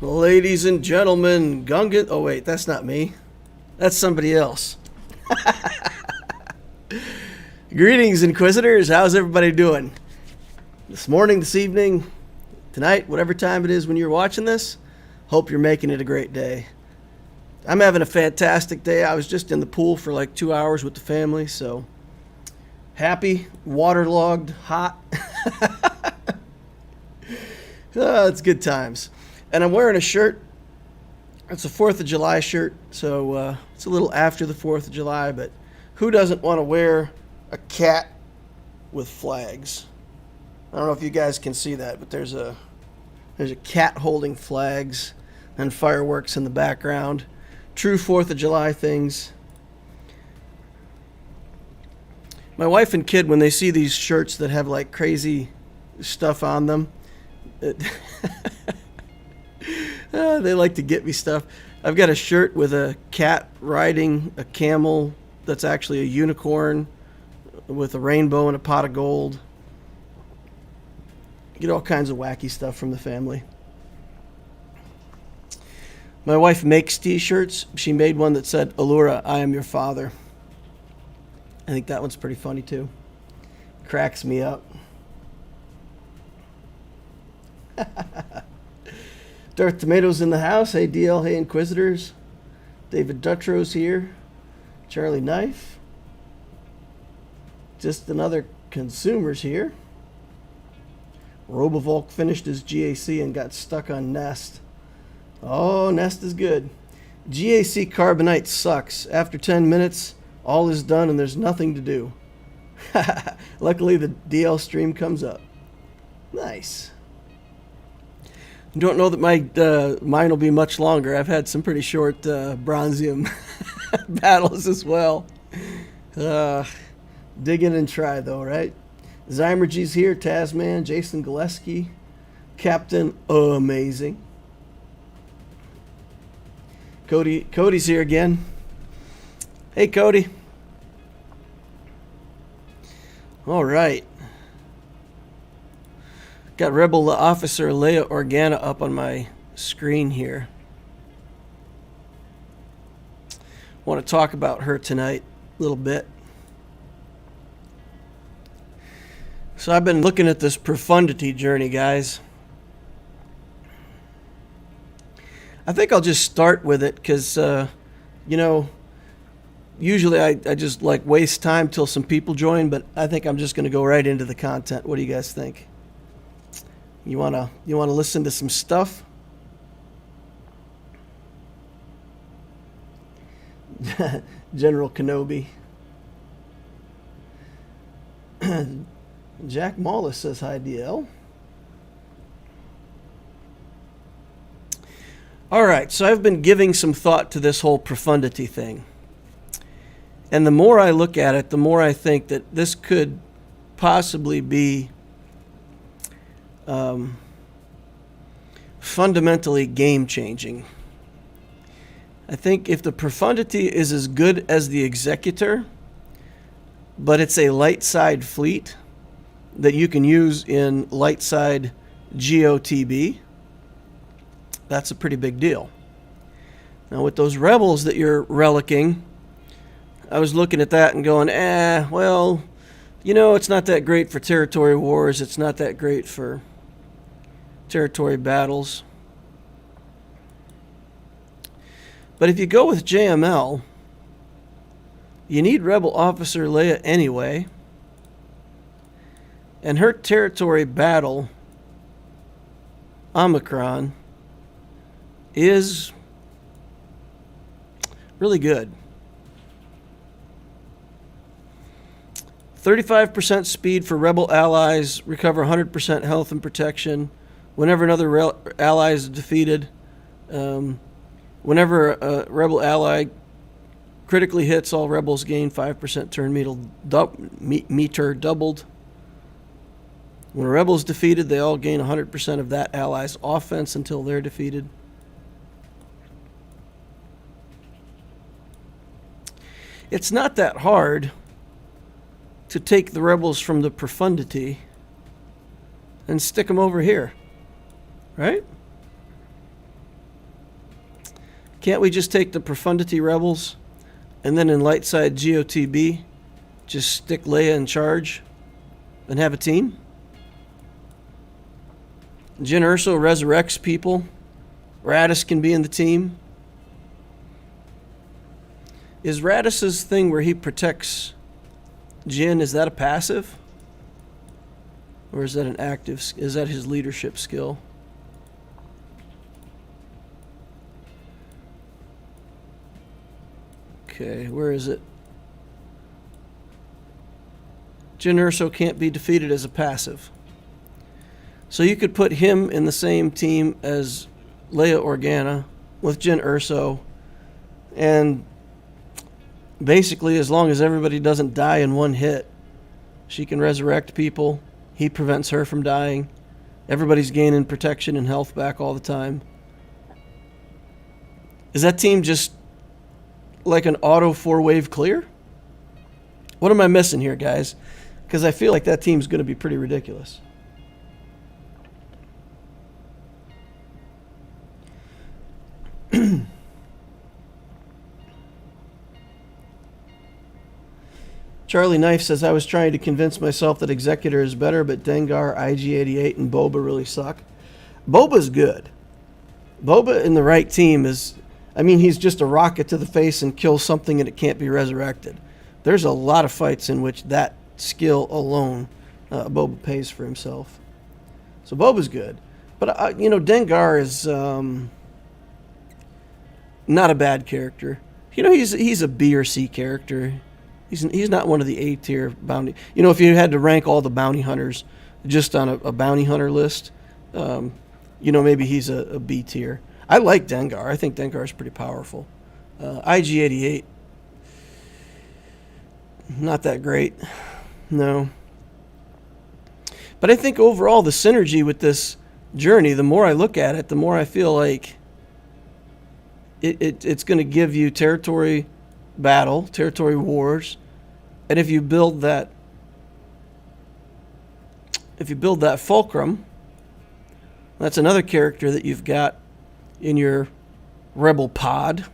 Ladies and gentlemen, Gungan. Oh, wait, that's not me. That's somebody else. Greetings, Inquisitors. How's everybody doing? This morning, this evening, tonight, whatever time it is when you're watching this, hope you're making it a great day. I'm having a fantastic day. I was just in the pool for like 2 hours with the family, so happy, waterlogged, hot. It's good times. And I'm wearing a shirt. It's a 4th of July shirt, so it's a little after the 4th of July, but who doesn't want to wear a cat with flags? I don't know if you guys can see that, but there's a cat holding flags and fireworks in the background. True 4th of July things. My wife and kid, when they see these shirts that have like crazy stuff on them, they like to get me stuff. I've got a shirt with a cat riding a camel that's actually a unicorn with a rainbow and a pot of gold. Get all kinds of wacky stuff from the family. My wife makes t-shirts. She made one that said, "Allura, I am your father." I think that one's pretty funny too. Cracks me up. Darth Tomatoes in the house. Hey DL, hey Inquisitors. David Dutro's here. Charlie Knife. Just another consumers here. Robovolk finished his GAC and got stuck on Nest. Oh, Nest is good. GAC Carbonite sucks. After 10 minutes, all is done and there's nothing to do. Luckily, the DL stream comes up. Nice. Don't know that mine will be much longer. I've had some pretty short bronzium battles as well. Dig in and try, though, right? Zymergy's here, Tasman, Jason Gillespie, Captain Amazing. Cody's here again. Hey, Cody. All right. Got Rebel Officer Leia Organa up on my screen here. Want to talk about her tonight a little bit. So I've been looking at this Profundity journey, guys. I think I'll just start with it because, usually I just like waste time till some people join, but I think I'm just going to go right into the content. What do you guys think? You wanna listen to some stuff? General Kenobi. Jack Mollis says hi, DL. All right, so I've been giving some thought to this whole Profundity thing. And the more I look at it, the more I think that this could possibly be fundamentally game-changing. I think if the Profundity is as good as the Executor, but it's a light side fleet that you can use in light side GOTB, that's a pretty big deal. Now with those rebels that you're relicking, I was looking at that and going, well, it's not that great for territory wars. It's not that great for territory battles. But if you go with JML, you need Rebel Officer Leia anyway. And her territory battle, Omicron, is really good. 35% speed for Rebel allies, recover 100% health and protection. Whenever another ally is defeated, whenever a Rebel ally critically hits, all Rebels gain 5% turn meter doubled. When a Rebel is defeated, they all gain 100% of that ally's offense until they're defeated. It's not that hard to take the rebels from the Profundity and stick them over here, right? Can't we just take the Profundity Rebels and then in light side GOTB, just stick Leia in charge and have a team? Jyn Erso resurrects people. Raddus can be in the team. Is Raddus's thing where he protects Jyn, is that a passive? Or is that an active? Is that his leadership skill? Okay, where is it? Jyn Erso can't be defeated as a passive. So you could put him in the same team as Leia Organa with Jyn Erso, and basically as long as everybody doesn't die in one hit, she can resurrect people. He prevents her from dying. Everybody's gaining protection and health back all the time. Is that team just like an auto 4-wave clear? What am I missing here, guys? Because I feel like that team's going to be pretty ridiculous. Charlie Knife says, I was trying to convince myself that Executor is better, but Dengar, IG-88, and Boba really suck. Boba's good. Boba in the right team is, I mean, he's just a rocket to the face and kills something and it can't be resurrected. There's a lot of fights in which that skill alone, Boba pays for himself. So Boba's good. But, Dengar is not a bad character. He's a B or C character. He's not one of the A tier bounty. If you had to rank all the bounty hunters just on a bounty hunter list, maybe he's a B tier. I like Dengar. I think Dengar is pretty powerful. IG-88, not that great. No. But I think overall the synergy with this journey, the more I look at it, the more I feel like it's going to give you territory battle, territory wars, and if you build that fulcrum, that's another character that you've got in your rebel pod.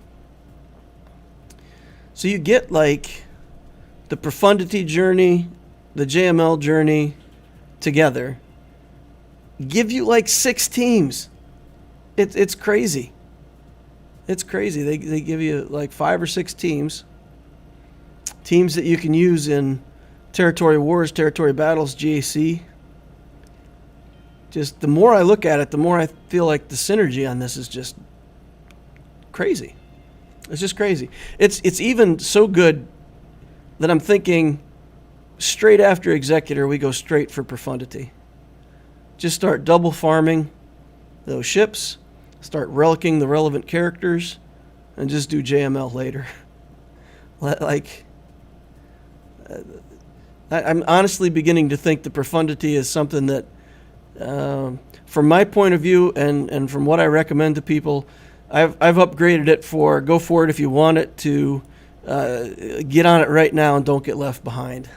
So you get like the Profundity journey, the JML journey together, give you like 6 teams. It's crazy. It's crazy. They give you like 5 or 6 teams that you can use in territory wars, territory battles, GAC. Just the more I look at it, the more I feel like the synergy on this is just crazy. It's just crazy. It's even so good that I'm thinking straight after Executor, we go straight for Profundity. Just start double farming those ships, start relicking the relevant characters, and just do JML later. I'm honestly beginning to think the Profundity is something that, from my point of view and from what I recommend to people, I've upgraded it for go for it if you want it, to get on it right now and don't get left behind.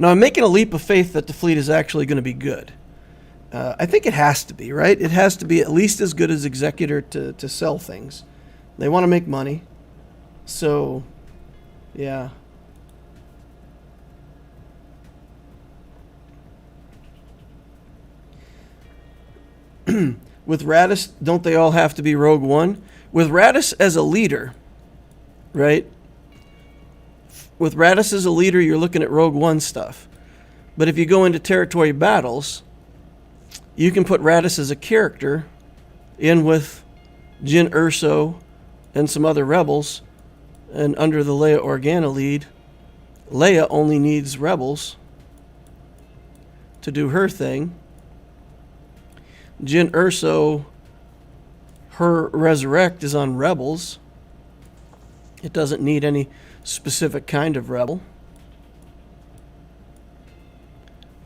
Now, I'm making a leap of faith that the fleet is actually going to be good. I think it has to be, right? It has to be at least as good as Executor to sell things. They want to make money. So, yeah. With Raddus, don't they all have to be Rogue One? With Raddus as a leader, right? With Raddus as a leader, you're looking at Rogue One stuff. But if you go into territory battles, you can put Raddus as a character in with Jyn Erso and some other rebels, and under the Leia Organa lead, Leia only needs rebels to do her thing. Jyn Erso, her resurrect is on rebels. It doesn't need any specific kind of rebel.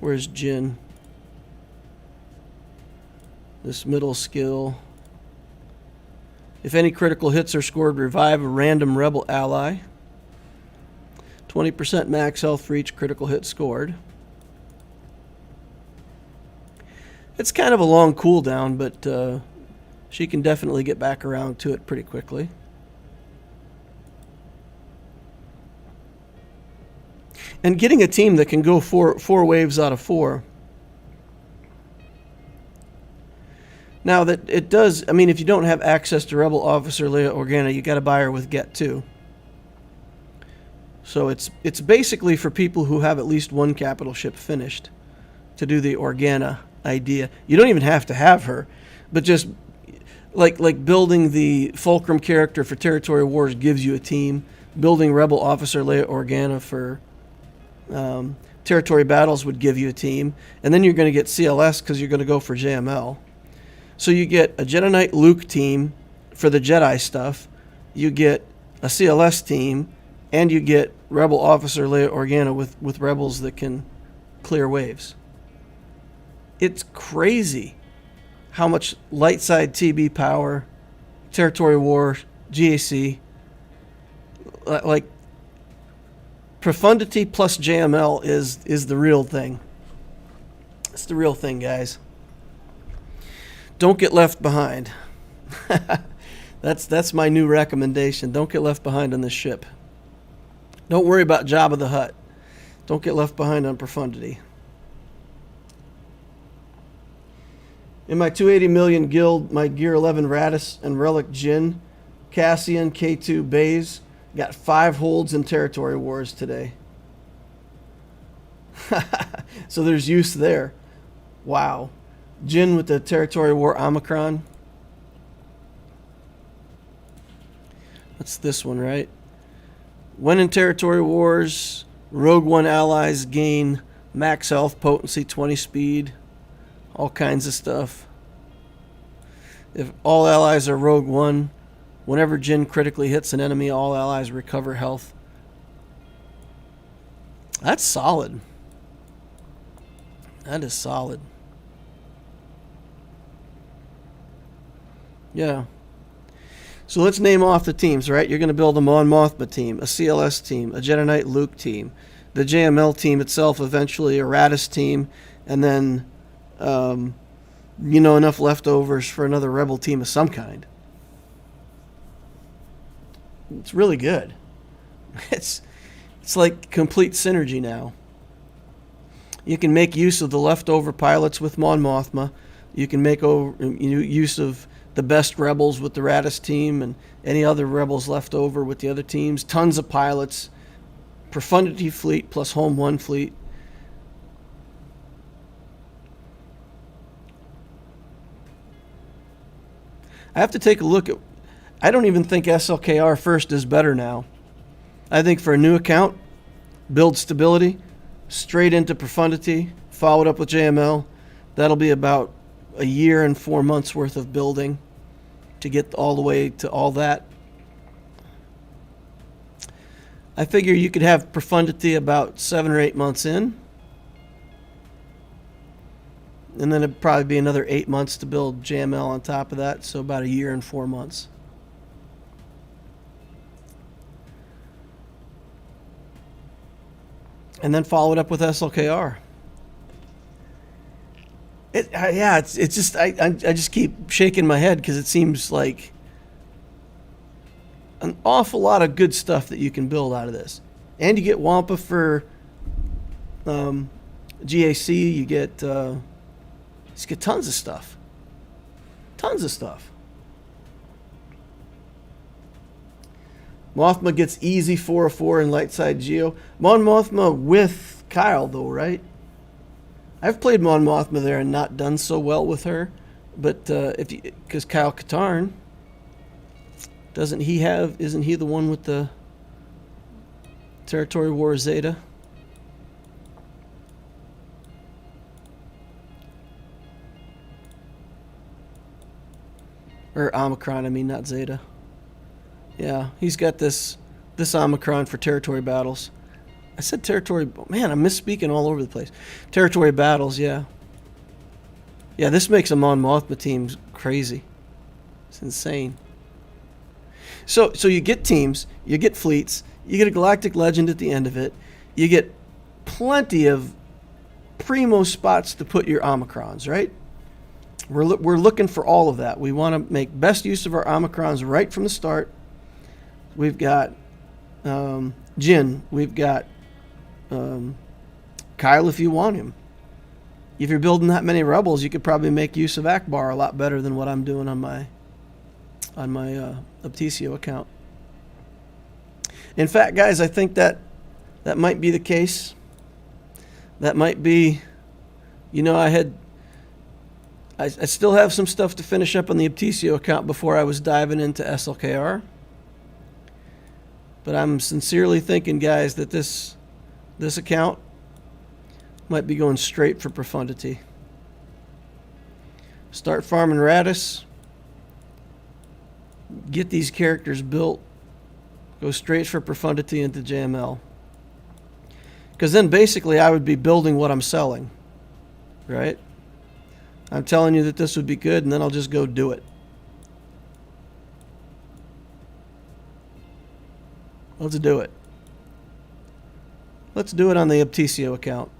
Where's Jyn? This middle skill. If any critical hits are scored, revive a random rebel ally. 20% max health for each critical hit scored. It's kind of a long cooldown, but she can definitely get back around to it pretty quickly. And getting a team that can go four waves out of 4. Now that it does, I mean, if you don't have access to Rebel Officer Leia Organa, you got to buy her with Get 2. So it's basically for people who have at least one capital ship finished to do the Organa idea. You don't even have to have her, but just like building the Fulcrum character for Territory Wars gives you a team. Building Rebel Officer Leia Organa for Territory Battles would give you a team. And then you're going to get CLS because you're going to go for JML. So you get a Jedi Knight Luke team for the Jedi stuff. You get a CLS team. And you get Rebel Officer Leia Organa with rebels that can clear waves. It's crazy how much light side TB power, Territory War, GAC, like Profundity plus JML is the real thing. It's the real thing, guys. Don't get left behind. That's my new recommendation. Don't get left behind on this ship. Don't worry about Jabba the Hutt. Don't get left behind on Profundity. In my 280 million guild, my Gear 11 Radis and Relic Jin, Cassian, K2 Baze, got 5 holds in Territory Wars today. So there's use there. Wow. Jin with the Territory War Omicron. That's this one, right? When in Territory Wars, Rogue One allies gain max health, potency, 20 speed, all kinds of stuff. If all allies are Rogue One, whenever Jin critically hits an enemy, all allies recover health. That's solid. That is solid. Yeah. So let's name off the teams, right? You're going to build a Mon Mothma team, a CLS team, a Jedi Knight Luke team, the JML team itself, eventually a Radis team, and then, enough leftovers for another Rebel team of some kind. It's really good. It's like complete synergy now. You can make use of the leftover pilots with Mon Mothma. You can make use of the best rebels with the Radis team and any other rebels left over with the other teams. Tons of pilots. Profundity fleet plus Home 1 fleet. I have to take a look at... I don't even think SLKR first is better now. I think for a new account, build stability, straight into Profundity, followed up with JML. That'll be about a year and 4 months worth of building to get all the way to all that. I figure you could have Profundity about 7 or 8 months in. And then it'd probably be another 8 months to build JML on top of that. So about a year and 4 months. And then follow it up with SLKR. It's just I just keep shaking my head because it seems like an awful lot of good stuff that you can build out of this, and you get Wampa for GAC. You get tons of stuff, Mothma gets easy 404 in light side Geo. Mon Mothma with Kyle though, right? I've played Mon Mothma there and not done so well with her, but because Kyle Katarn, isn't he the one with the Territory War Zeta? Or Omicron, I mean, not Zeta. Yeah, he's got this Omicron for Territory Battles. I said Territory... Man, I'm misspeaking all over the place. Territory Battles, yeah. Yeah, this makes a Mon Mothma team crazy. It's insane. So you get teams, you get fleets, you get a Galactic Legend at the end of it, you get plenty of primo spots to put your Omicrons, right? We're looking for all of that. We want to make best use of our Omicrons right from the start. We've got Jin. We've got Kyle if you want him. If you're building that many rebels, you could probably make use of Akbar a lot better than what I'm doing on my Opticio account. In fact, guys, I think that might be the case. That might be, I still have some stuff to finish up on the Opticio account before I was diving into SLKR. But I'm sincerely thinking, guys, that this account might be going straight for Profundity. Start farming Radis. Get these characters built. Go straight for Profundity into JML. Because then basically I would be building what I'm selling. Right? I'm telling you that this would be good, and then I'll just go do it. Let's do it. Let's do it on the Opticio account.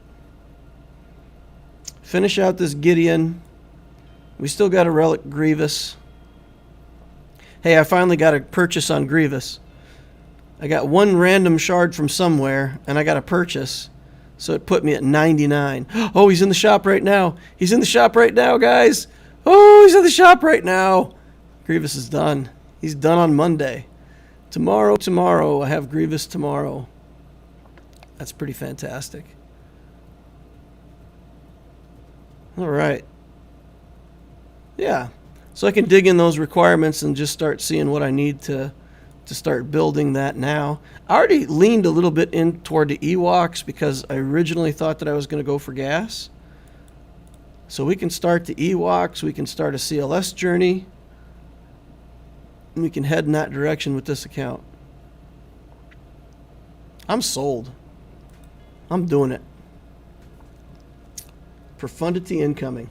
Finish out this Gideon. We still got a Relic Grievous. Hey, I finally got a purchase on Grievous. I got one random shard from somewhere, and I got a purchase. So it put me at 99. Oh, he's in the shop right now. He's in the shop right now, guys. Oh, he's in the shop right now. Grievous is done. He's done on Monday. Tomorrow, I have Grievous tomorrow. That's pretty fantastic. All right. Yeah. So I can dig in those requirements and just start seeing what I need to start building that now. I already leaned a little bit in toward the Ewoks because I originally thought that I was going to go for gas. So we can start the Ewoks. We can start a CLS journey. And we can head in that direction with this account. I'm sold. I'm doing it. Profundity incoming.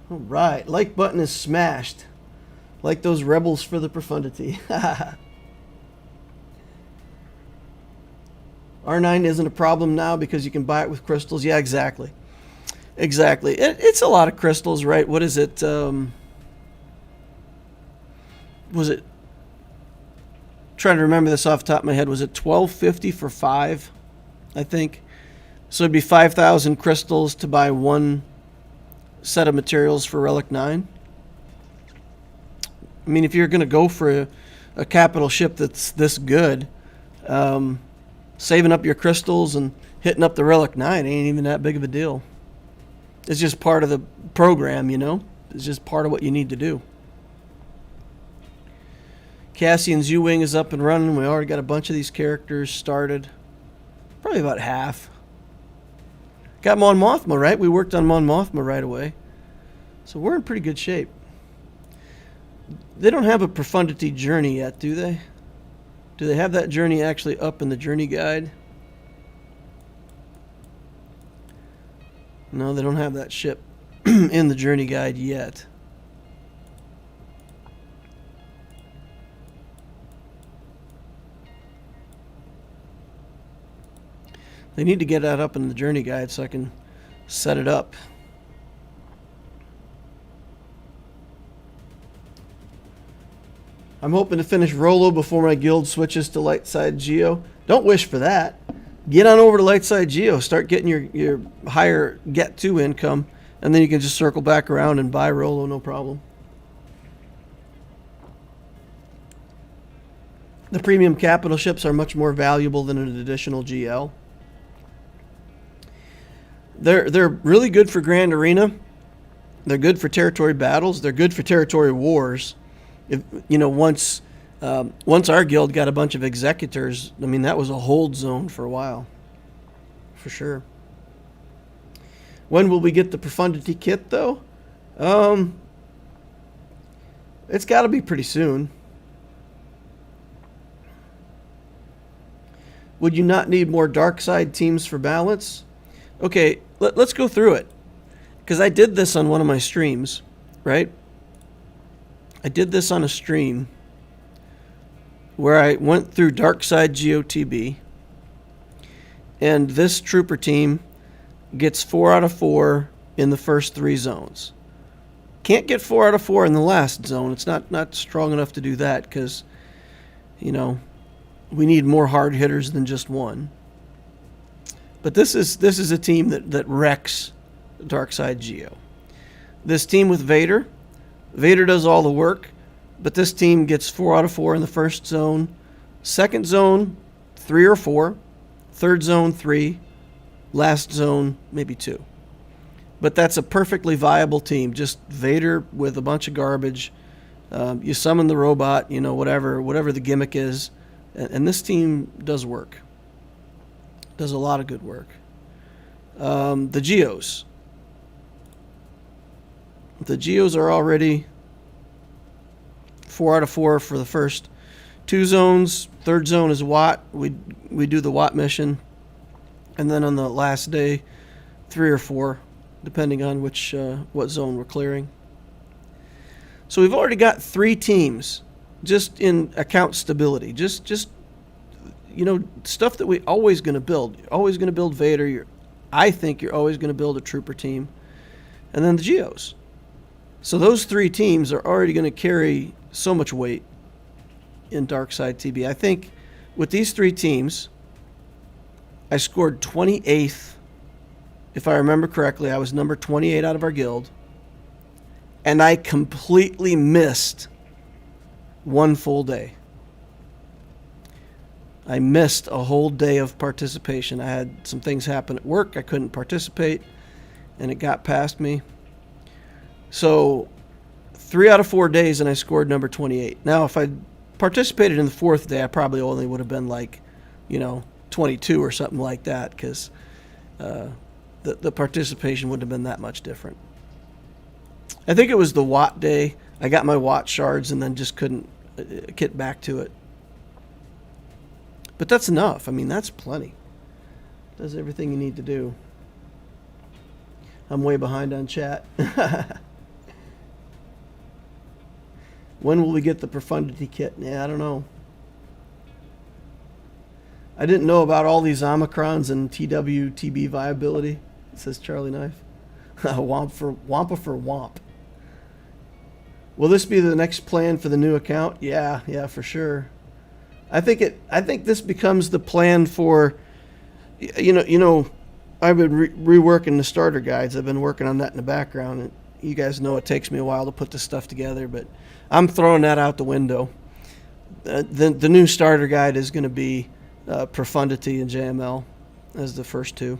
All right, like button is smashed. Like those rebels for the Profundity. R9 isn't a problem now because you can buy it with crystals. Yeah, exactly. Exactly. It's a lot of crystals, right? What is it? Was it? Trying to remember this off the top of my head. Was it $12.50 for 5? I think. So it'd be 5,000 crystals to buy one set of materials for Relic 9. I mean, if you're going to go for a capital ship that's this good, saving up your crystals and hitting up the Relic 9 ain't even that big of a deal. It's just part of the program, you know? It's just part of what you need to do. Cassian's U-Wing is up and running. We already got a bunch of these characters started. Probably about half. Got Mon Mothma, right? We worked on Mon Mothma right away. So we're in pretty good shape. They don't have a Profundity journey yet, do they? Do they have that journey actually up in the journey guide? No, they don't have that ship in the journey guide yet. They need to get that up in the journey guide so I can set it up. I'm hoping to finish Rolo before my guild switches to Lightside Geo. Don't wish for that. Get on over to Lightside Geo. Start getting your higher Get To income, and then you can just circle back around and buy Rolo, no problem. The premium capital ships are much more valuable than an additional GL. They're really good for Grand Arena. They're good for territory battles. They're good for territory wars. If you know, once our guild got a bunch of executors, I mean, that was a hold zone for a while, for sure. When will we get the Profundity kit, though? It's got to be pretty soon. Would you not need more dark side teams for balance? Okay, let's go through it. Because I did this on one of my streams, right? I did this on a stream where I went through dark side GOTB. And this trooper team gets 4 out of 4 in the first 3 zones. Can't get 4 out of 4 in the last zone. It's not strong enough to do that because, you know, we need more hard hitters than just one. But this is a team that wrecks Darkside Geo. This team with Vader does all the work, but this team gets 4 out of 4 in the first zone. Second zone, 3 or 4. Third zone, 3. Last zone, maybe 2. But that's a perfectly viable team. Just Vader with a bunch of garbage. You summon the robot, you know, whatever the gimmick is. And this team does work. Does a lot of good work. The Geos. The Geos are already 4 out of 4 for the first 2 zones. Third zone is Watt. We do the Watt mission. And then on the last day, 3 or 4, depending on what zone we're clearing. So we've already got 3 teams just in account stability. Just you know, stuff that we're always going to build. You're always going to build Vader. I think you're always going to build a trooper team. And then the Geos. So those 3 teams are already going to carry so much weight in Darkside TB. I think with these 3 teams, I scored 28th. If I remember correctly, I was number 28 out of our guild. And I completely missed 1 full day. I missed a whole day of participation. I had some things happen at work. I couldn't participate, and it got past me. So 3 out of 4 days, and I scored number 28. Now, if I participated in the 4th day, I probably only would have been like, 22 or something like that, because the participation wouldn't have been that much different. I think it was the Watt day. I got my Watt shards and then just couldn't get back to it. But that's enough. I mean, that's plenty. Does everything you need to do. I'm way behind on chat. When will we get the Profundity kit? Yeah, I don't know. I didn't know about all these Omicrons and TB viability, says Charlie Knife. Wampa for Womp. Will this be the next plan for the new account? Yeah, for sure. I think this becomes the plan for, I've been reworking the starter guides. I've been working on that in the background. And you guys know it takes me a while to put this stuff together, but I'm throwing that out the window. The new starter guide is going to be Profundity and JML as the first 2.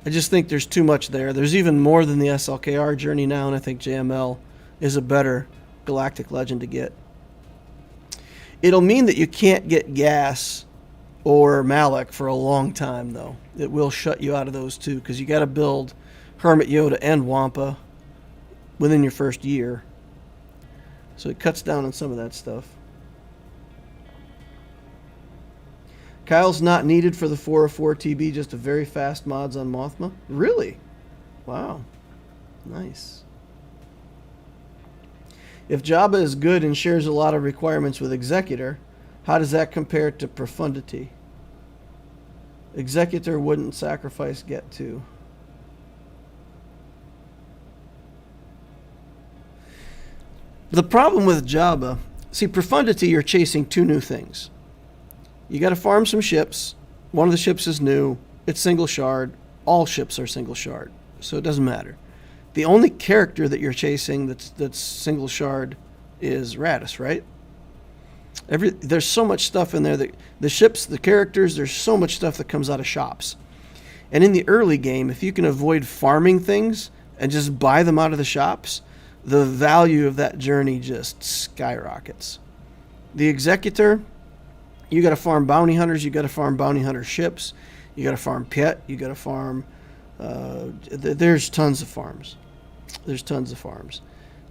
I just think there's too much there. There's even more than the SLKR journey now, and I think JML is a better Galactic Legend to get. It'll mean that you can't get Gas or Malak for a long time, though. It will shut you out of those 2, because you got to build Hermit Yoda and Wampa within your first year. So it cuts down on some of that stuff. Kyle's not needed for the 404 TB, just a very fast mods on Mothma. Really? Wow. Nice. If Jabba is good and shares a lot of requirements with Executor, how does that compare to Profundity? Executor wouldn't sacrifice Get to. The problem with Jabba, see, Profundity, you're chasing 2 new things. You got to farm some ships. One of the ships is new. It's single shard. All ships are single shard, so it doesn't matter. The only character that you're chasing that's single shard is Radis, right? There's so much stuff in there that the ships, the characters, there's so much stuff that comes out of shops. And in the early game, if you can avoid farming things and just buy them out of the shops, the value of that journey just skyrockets. The Executor, you got to farm bounty hunters, you got to farm bounty hunter ships, you got to farm Piet, you got to farm. There's tons of farms. There's tons of farms.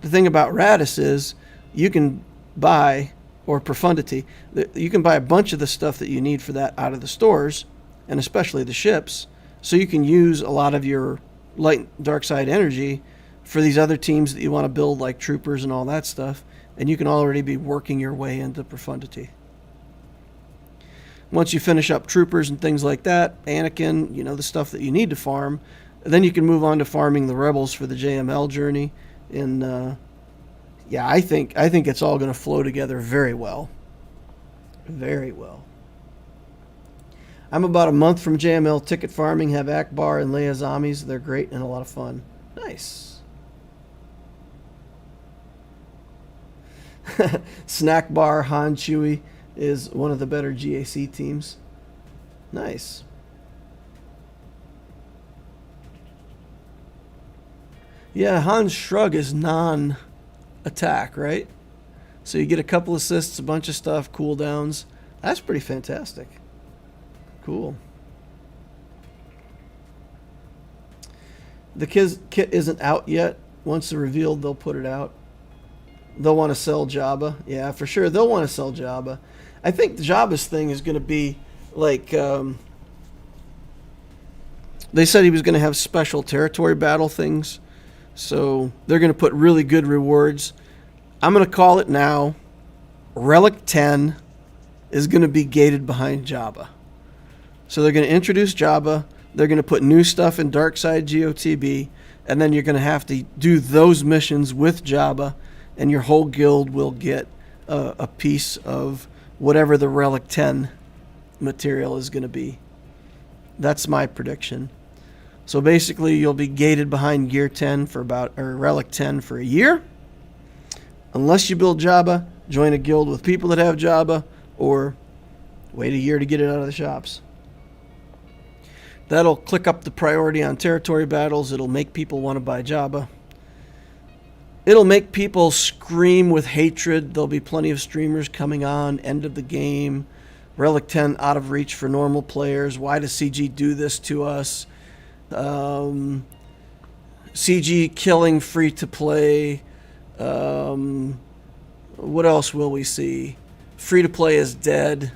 The thing about Radis is you can buy, or Profundity, you can buy a bunch of the stuff that you need for that out of the stores, and especially the ships, so you can use a lot of your light dark side energy for these other teams that you want to build, like troopers and all that stuff, and you can already be working your way into Profundity. once you finish up troopers and things like that, Anakin, the stuff that you need to farm, then you can move on to farming the rebels for the JML journey. And yeah, I think it's all going to flow together very well. Very well. I'm about a month from JML ticket farming. Have Akbar and Leia Zombies. They're great and a lot of fun. Nice. Snack Bar Han Chewy is one of the better GAC teams. Nice. Yeah, Han's Shrug is non-attack, right? So you get a couple assists, a bunch of stuff, cooldowns. That's pretty fantastic. Cool. The kit isn't out yet. Once they're revealed, they'll put it out. They'll want to sell Jabba. Yeah, for sure. They'll want to sell Jabba. I think Jabba's thing is going to be like... they said he was going to have special territory battle things. So they're going to put really good rewards. I'm going to call it now. Relic 10 is going to be gated behind Jabba. So they're going to introduce Jabba. They're going to put new stuff in Darkside GOTB. And then you're going to have to do those missions with Jabba. And your whole guild will get a piece of whatever the Relic 10 material is going to be. That's my prediction. So basically, you'll be gated behind Gear 10 or Relic 10 for a year. Unless you build Jabba, join a guild with people that have Jabba, or wait a year to get it out of the shops. That'll click up the priority on territory battles. It'll make people want to buy Jabba. It'll make people scream with hatred. There'll be plenty of streamers coming on. End of the game. Relic 10 out of reach for normal players. Why does CG do this to us? CG killing free to play. What else will we see? Free to play is dead.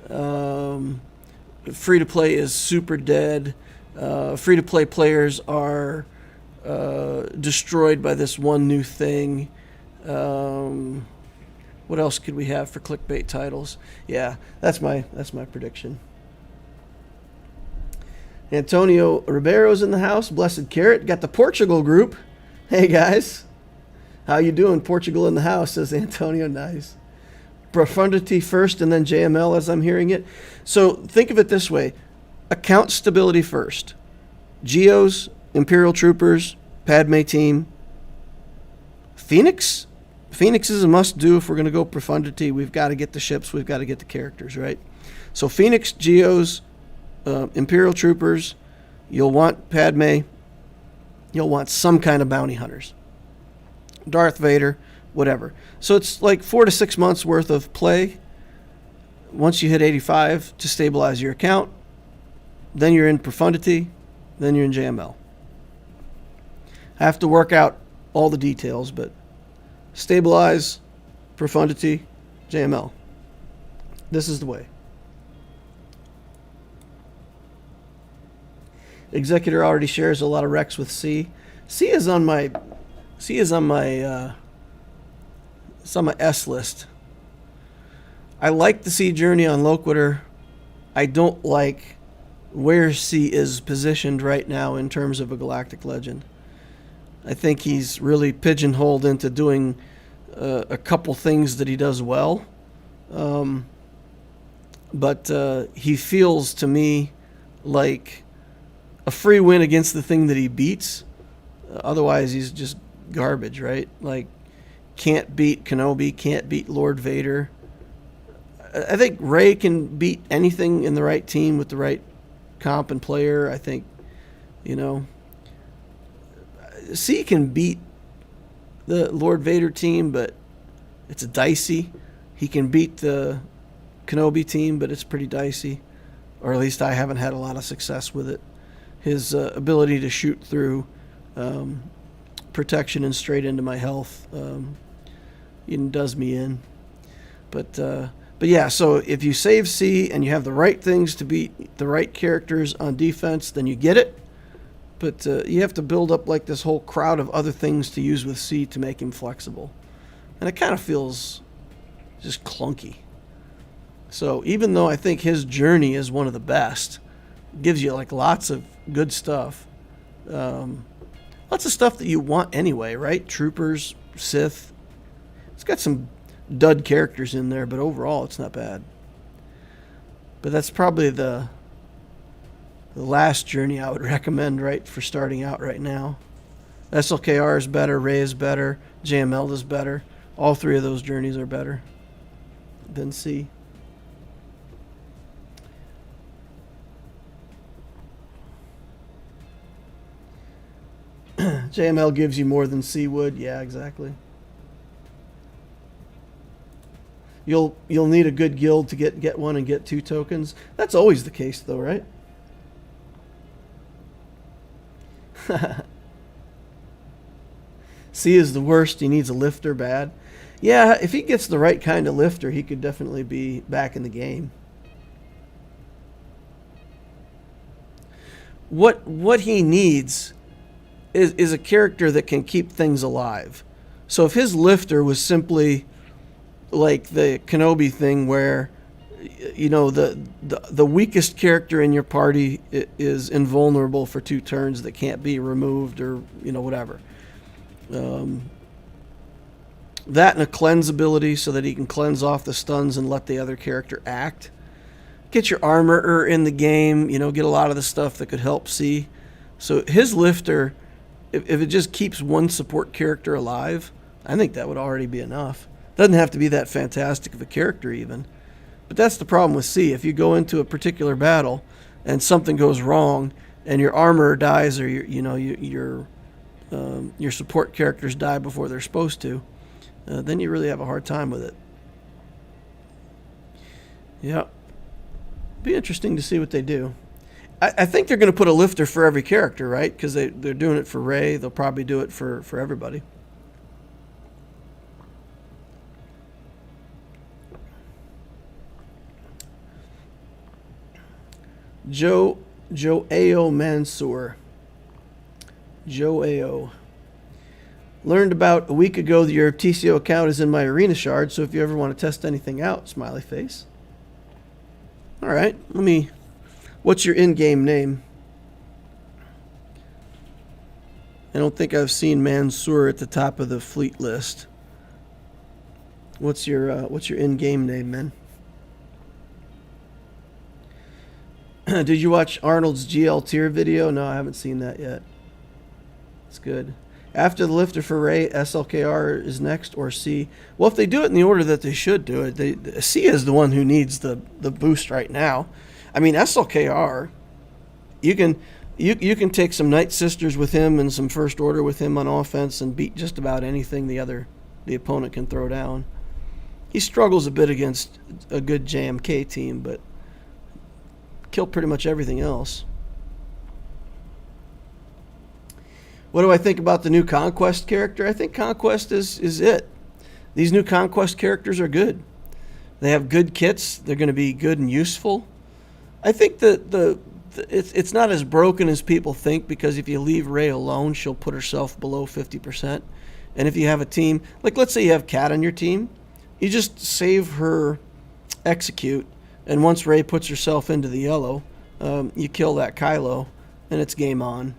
Free to play is super dead. Free to play players are destroyed by this one new thing. What else could we have for clickbait titles? Yeah, that's my prediction. Antonio Ribeiro's in the house. Blessed Carrot. Got the Portugal group. Hey, guys. How you doing? Portugal in the house, says Antonio. Nice. Profundity first and then JML as I'm hearing it. So think of it this way. Account stability first. Geos, Imperial Troopers, Padme team. Phoenix? Phoenix is a must-do if we're going to go Profundity. We've got to get the ships. We've got to get the characters, right? So Phoenix, Geos, Imperial Troopers. You'll want Padme. You'll want some kind of bounty hunters. Darth Vader, whatever. So it's like 4 to 6 months worth of play. Once you hit 85 to stabilize your account, then you're in Profundity, then you're in JML. I have to work out all the details, but stabilize, Profundity, JML. This is the way. Executor already shares a lot of Rex with C. C is on my S list. I like the C journey on Loquitur. I don't like where C is positioned right now in terms of a galactic legend. I think he's really pigeonholed into doing a couple things that he does well. But he feels to me like a free win against the thing that he beats. Otherwise, he's just garbage, right? Like, can't beat Kenobi, can't beat Lord Vader. I think Rey can beat anything in the right team with the right comp and player. I think, C can beat the Lord Vader team, but it's dicey. He can beat the Kenobi team, but it's pretty dicey. Or at least I haven't had a lot of success with it. His ability to shoot through protection and straight into my health does me in. But yeah, so if you save C and you have the right things to beat the right characters on defense, then you get it. But you have to build up like this whole crowd of other things to use with C to make him flexible. And it kind of feels just clunky. So even though I think his journey is one of the best, gives you like lots of good stuff. Lots of stuff that you want anyway, right? Troopers, Sith. It's got some dud characters in there, but overall it's not bad. But that's probably the last journey I would recommend, right, for starting out right now. SLKR is better, Rey is better, JML is better. All three of those journeys are better than C. JML gives you more than C would. Yeah, exactly. You'll need a good guild to get one and get 2 tokens. That's always the case, though, right? C is the worst. He needs a lifter bad. Yeah, if he gets the right kind of lifter, he could definitely be back in the game. What he needs is a character that can keep things alive. So if his lifter was simply like the Kenobi thing where, you know, the weakest character in your party is invulnerable for 2 turns that can't be removed or, you know, whatever. That and a cleanse ability so that he can cleanse off the stuns and let the other character act. Get your armorer in the game, you know, get a lot of the stuff that could help C. So his lifter, if it just keeps one support character alive, I think that would already be enough. Doesn't have to be that fantastic of a character even. But that's the problem with C. If you go into a particular battle and something goes wrong and your armorer dies or your support characters die before they're supposed to, then you really have a hard time with it. Yeah. Be interesting to see what they do. I think they're going to put a lifter for every character, right? Because they're doing it for Rey. They'll probably do it for everybody. Joao Mansour. Joao. Learned about a week ago that your TCO account is in my arena shard, so if you ever want to test anything out, smiley face. All right, what's your in-game name? I don't think I've seen Mansour at the top of the fleet list. What's your in-game name, man? Did you watch Arnold's GL tier video? No, I haven't seen that yet. It's good. After the lifter for Rey, SLKR is next, or C? Well, if they do it in the order that they should do it, C is the one who needs the boost right now. I mean, SLKR, you can take some Night Sisters with him and some First Order with him on offense and beat just about anything the opponent can throw down. He struggles a bit against a good JMK team, but kill pretty much everything else. What do I think about the new Conquest character? I think Conquest is it. These new Conquest characters are good. They have good kits. They're going to be good and useful. I think that it's not as broken as people think, because if you leave Rey alone, she'll put herself below 50%. And if you have a team, like let's say you have Kat on your team, you just save her execute, and once Rey puts herself into the yellow, you kill that Kylo, and it's game on.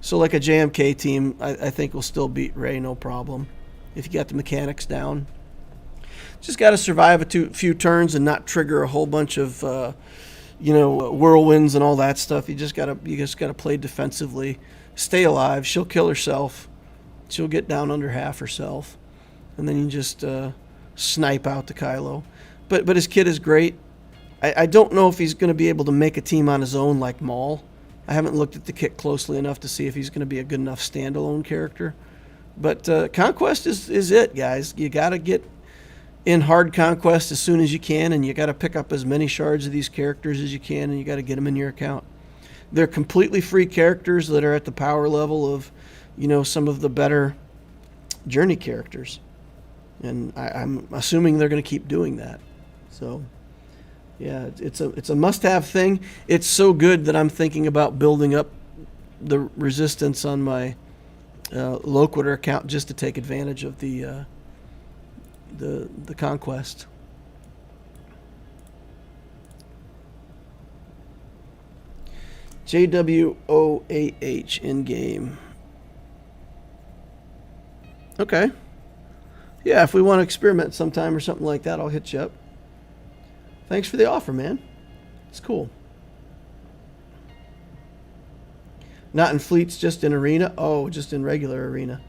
So like a JMK team, I think will still beat Rey no problem if you got the mechanics down. Just got to survive a few turns and not trigger a whole bunch of whirlwinds and all that stuff. You just got to play defensively, stay alive. She'll kill herself. She'll get down under half herself, and then you just snipe out the Kylo. But his kit is great. I don't know if he's going to be able to make a team on his own like Maul. I haven't looked at the kit closely enough to see if he's going to be a good enough standalone character. But Conquest is it, guys. You got to get in hard Conquest as soon as you can, and you got to pick up as many shards of these characters as you can, and you got to get them in your account. They're completely free characters that are at the power level of, some of the better Journey characters. And I'm assuming they're going to keep doing that. So, yeah, it's a must-have thing. It's so good that I'm thinking about building up the resistance on my Loquitur account just to take advantage of the Conquest. JWOAH in game. Okay. Yeah, if we want to experiment sometime or something like that, I'll hit you up. Thanks for the offer, man. It's cool. Not in fleets, just in arena? Oh, just in regular arena.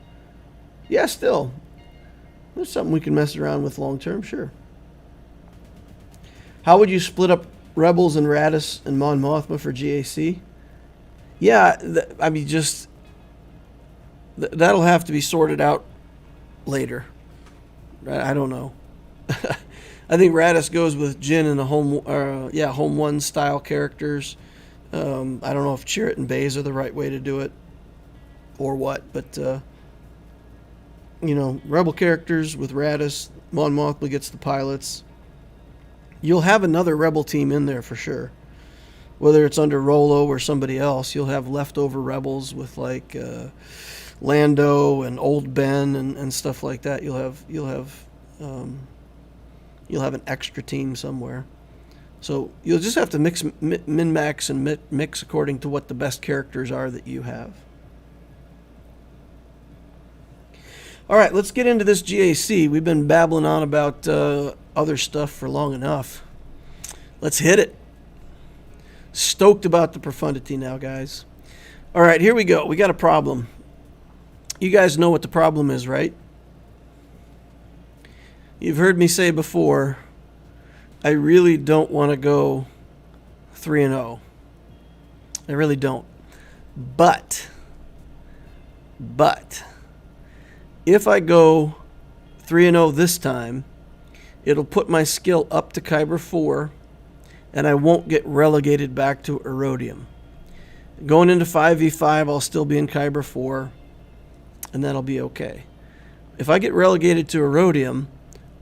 Yeah, still. There's something we can mess around with long term, sure. How would you split up Rebels and Radis and Mon Mothma for GAC? Yeah, I mean, just... that'll have to be sorted out later. I don't know. I think Radis goes with Jin and the home one style characters. I don't know if Chirrut and Baze are the right way to do it or what, but you know, Rebel characters with Radis, Mon Mothma gets the pilots. You'll have another Rebel team in there for sure. Whether it's under Rolo or somebody else, you'll have leftover Rebels with like Lando and Old Ben and stuff like that. You'll have an extra team somewhere. So you'll just have to min-max and mix according to what the best characters are that you have. All right, let's get into this GAC. We've been babbling on about other stuff for long enough. Let's hit it. Stoked about the Profundity now, guys. All right, here we go. We got a problem. You guys know what the problem is, right? You've heard me say before, I really don't want to go 3-0. I really don't. But if I go 3-0 this time, it'll put my skill up to Kyber 4, and I won't get relegated back to Erodium. Going into 5v5, I'll still be in Kyber 4, and that'll be okay. If I get relegated to Erodium,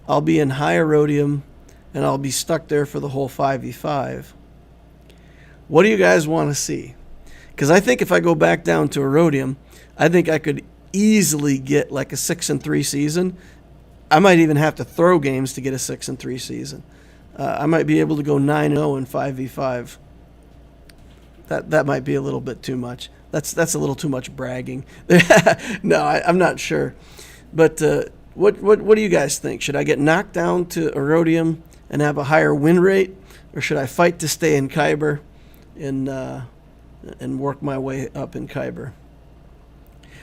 I'll be in high Erodium, and I'll be stuck there for the whole 5v5. What do you guys want to see? Because I think if I go back down to Erodium, I think I could easily get like a 6-3 season. I might even have to throw games to get a 6-3 season. I might be able to go 9-0 in 5v5. That might be a little bit too much. That's a little too much bragging. No, I'm not sure. But what do you guys think? Should I get knocked down to Erodium and have a higher win rate, or should I fight to stay in Kyber and work my way up in Kyber?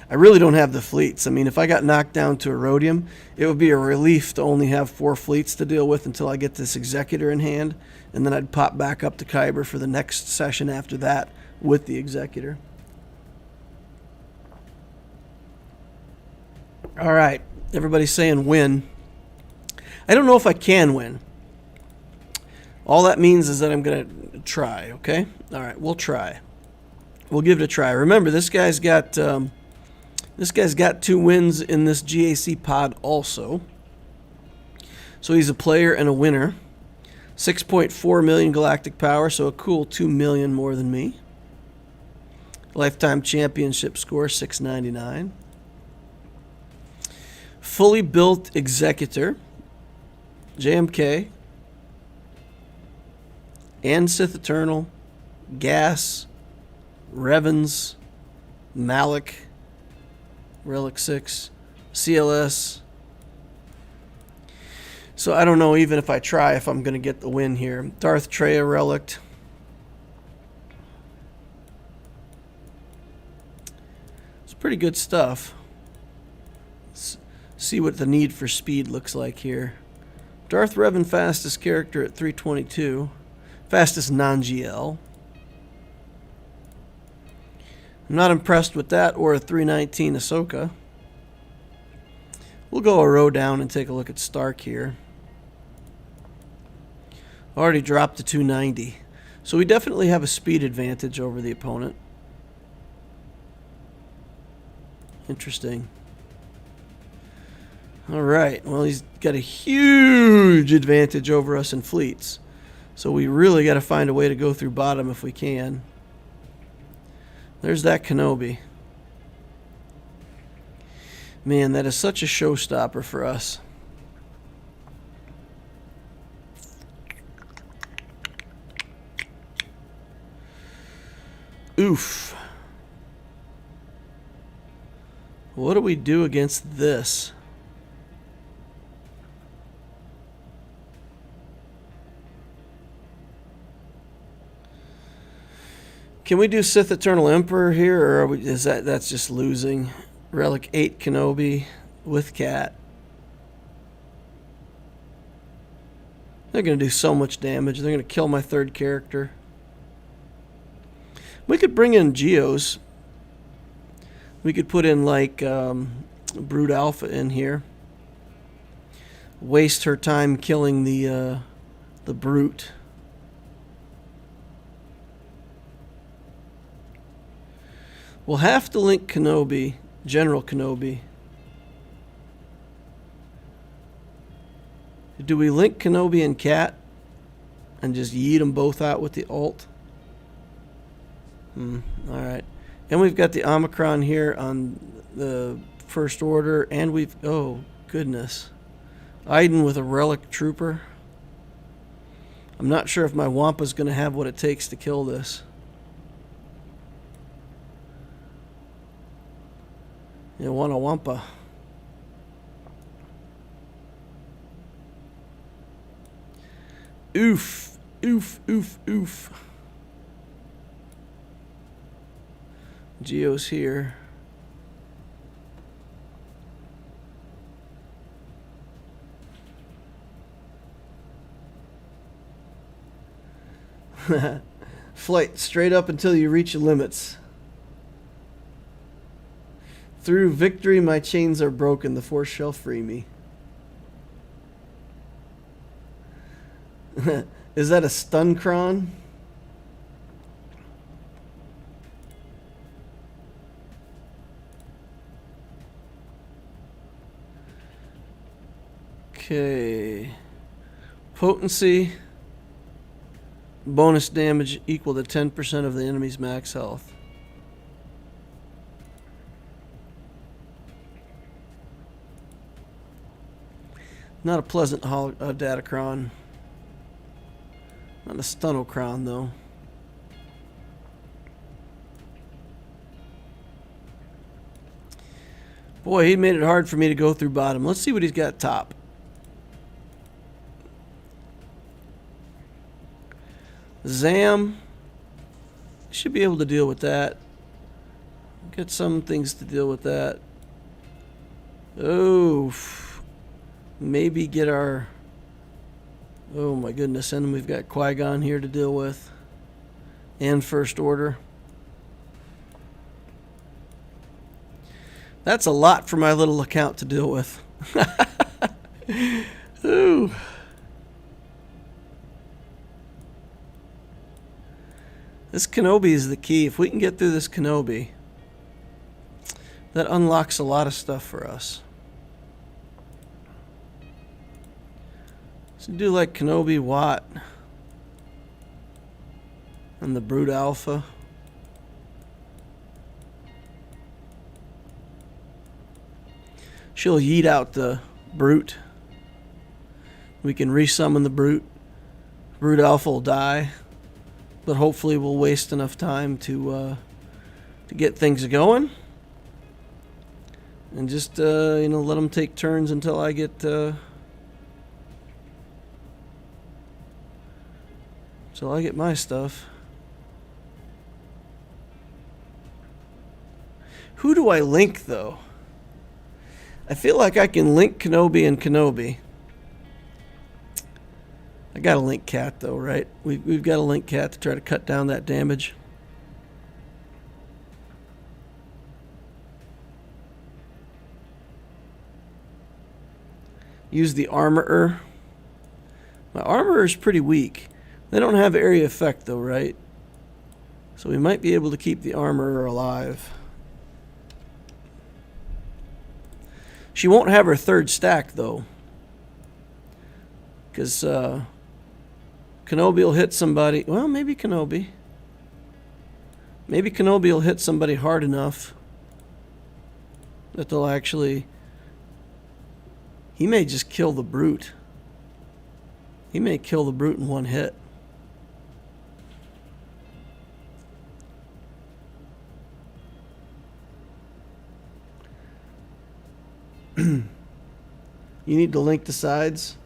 I really don't have the fleets. I mean, if I got knocked down to Erodium, it would be a relief to only have 4 fleets to deal with until I get this Executor in hand, and then I'd pop back up to Kyber for the next session after that with the Executor. All right, everybody's saying win. I don't know if I can win. All that means is that I'm going to try, okay? All right, we'll try. We'll give it a try. Remember, this guy's got 2 wins in this GAC pod also. So he's a player and a winner. 6.4 million galactic power, so a cool 2 million more than me. Lifetime championship score, 699. Fully built Executor, JMK, and Sith Eternal, Gas, Revens, Malik, Relic 6, CLS. So I don't know even if I try if I'm going to get the win here. Darth Treya Relic. It's pretty good stuff. Let's see what the need for speed looks like here. Darth Revan fastest character at 322. Fastest non-GL. I'm not impressed with that or a 319 Ahsoka. We'll go a row down and take a look at Stark here. Already dropped to 290. So we definitely have a speed advantage over the opponent. Interesting. All right. Well, he's got a huge advantage over us in fleets. So we really got to find a way to go through bottom if we can. There's that Kenobi. Man, that is such a showstopper for us. Oof. What do we do against this? Can we do Sith Eternal Emperor here, or are we, that's just losing? Relic 8 Kenobi with Cat. They're going to do so much damage. They're going to kill my third character. We could bring in Geos. We could put in like Brood Alpha in here. Waste her time killing the Brute. We'll have to link Kenobi, General Kenobi. Do we link Kenobi and Cat and just yeet them both out with the ult? Alright. And we've got the Omicron here on the First Order, and we've... Oh, goodness. Iden with a Relic Trooper. I'm not sure if my Wampa's going to have what it takes to kill this. You want a Wampa. Oof. Oof, oof, oof. Geo's here. Flight straight up until you reach your limits. Through victory, my chains are broken. The Force shall free me. Is that a Stuncron? Okay. Potency. Bonus damage equal to 10% of the enemy's max health. Not a pleasant Datacron. Not a Stunocron, though. Boy, he made it hard for me to go through bottom. Let's see what he's got top. Zam. Should be able to deal with that. Get some things to deal with that. Oh. Maybe get our... Oh my goodness, and we've got Qui-Gon here to deal with. And First Order. That's a lot for my little account to deal with. Ooh. This Kenobi is the key. If we can get through this Kenobi, that unlocks a lot of stuff for us. So do like Kenobi, Watt, and the Brood Alpha. She'll yeet out the Brute. We can resummon the Brute. Brood Alpha will die, but hopefully we'll waste enough time to get things going, and just let them take turns until I get. So I get my stuff. Who do I link, though? I feel like I can link Kenobi and Kenobi. I gotta link Cat, though, right? We've got to link Cat to try to cut down that damage. Use the Armorer. My Armorer is pretty weak. They don't have area effect, though, right? So we might be able to keep the Armorer alive. She won't have her third stack, though. Because Kenobi will hit somebody. Well, maybe Kenobi. Maybe Kenobi will hit somebody hard enough that they'll actually... He may just kill the Brute. He may kill the Brute in one hit. You need to link the sides.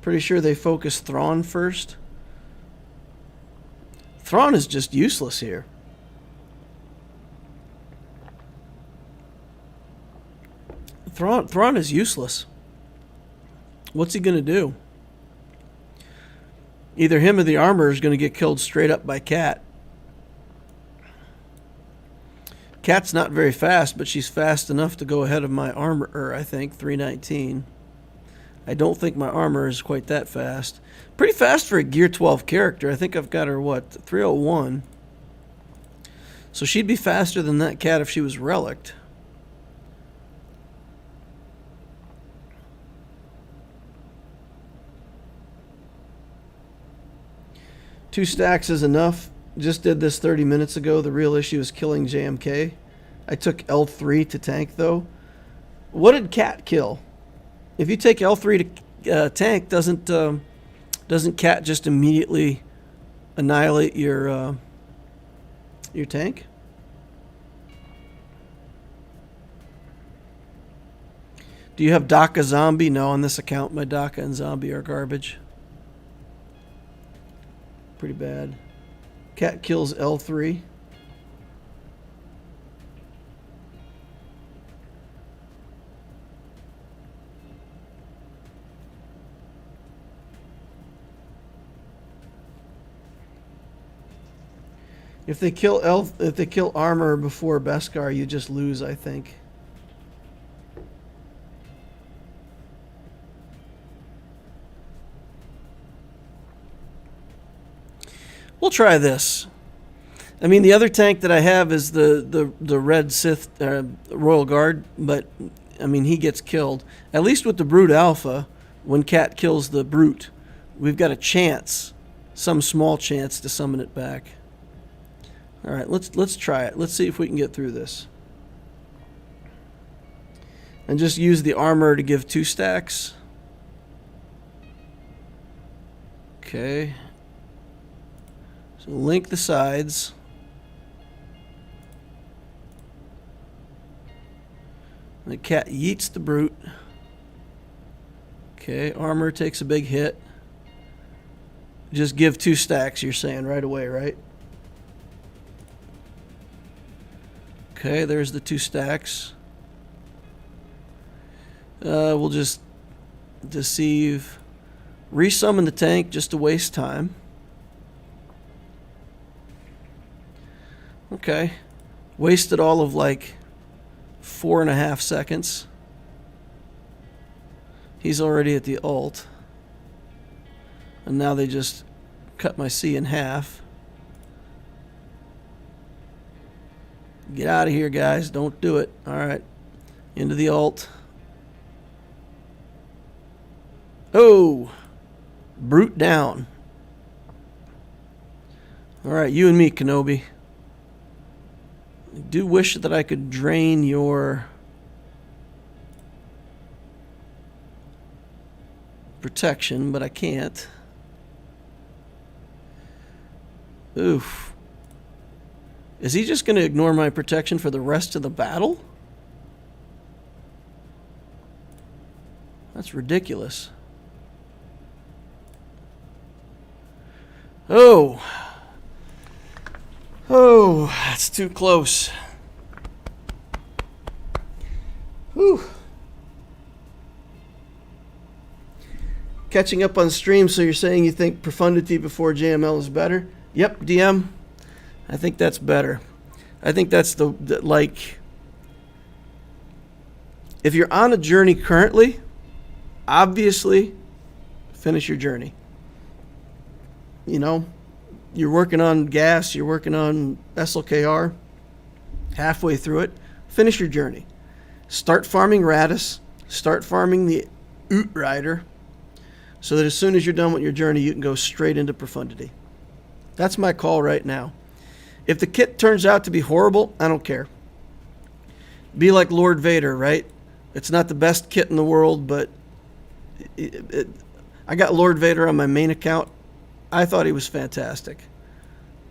Pretty sure they focus Thrawn first. Thrawn is just useless here. Thrawn is useless. What's he going to do? Either him or the armor is going to get killed straight up by Cat. Cat's not very fast, but she's fast enough to go ahead of my armor, I think, 319. I don't think my armor is quite that fast. Pretty fast for a Gear 12 character. I think I've got her, what, 301. So she'd be faster than that Cat if she was relicked. Two stacks is enough. Just did this 30 minutes ago. The real issue is killing JMK. I took L3 to tank, though. What did Cat kill? If you take L3 to tank, doesn't Cat just immediately annihilate your tank? Do you have DACA Zombie? No, on this account, my DACA and Zombie are garbage. Pretty bad. Cat kills L3. If they kill armor before Beskar, you just lose, I think. We'll try this. I mean, the other tank that I have is the Red Sith Royal Guard, but I mean, he gets killed. At least with the Brute Alpha, when Cat kills the Brute, we've got a chance, some small chance to summon it back. All right, let's try it. Let's see if we can get through this. And just use the armor to give 2 stacks. Okay. So link the sides. The Cat yeets the Brute. Okay, armor takes a big hit. Just give 2 stacks, you're saying, right away, right? Okay, there's the 2 stacks. We'll just deceive. Resummon the tank just to waste time. Okay. Wasted all of like 4.5 seconds. He's already at the ult. And now they just cut my C in half. Get out of here, guys. Don't do it. All right. Into the ult. Oh! Brute down. All right, you and me, Kenobi. I do wish that I could drain your protection, but I can't. Oof. Is he just going to ignore my protection for the rest of the battle? That's ridiculous. Oh. Oh, that's too close. Whew. Catching up on stream, so you're saying you think Profundity before JML is better? Yep, DM. I think that's better. I think that's the like, if you're on a journey currently, obviously finish your journey. You know, you're working on gas, you're working on SLKR, halfway through it, finish your journey. Start farming Radis, start farming the Oot Rider, so that as soon as you're done with your journey, you can go straight into Profundity. That's my call right now. If the kit turns out to be horrible, I don't care. Be like Lord Vader, right? It's not the best kit in the world, but I got Lord Vader on my main account. I thought he was fantastic.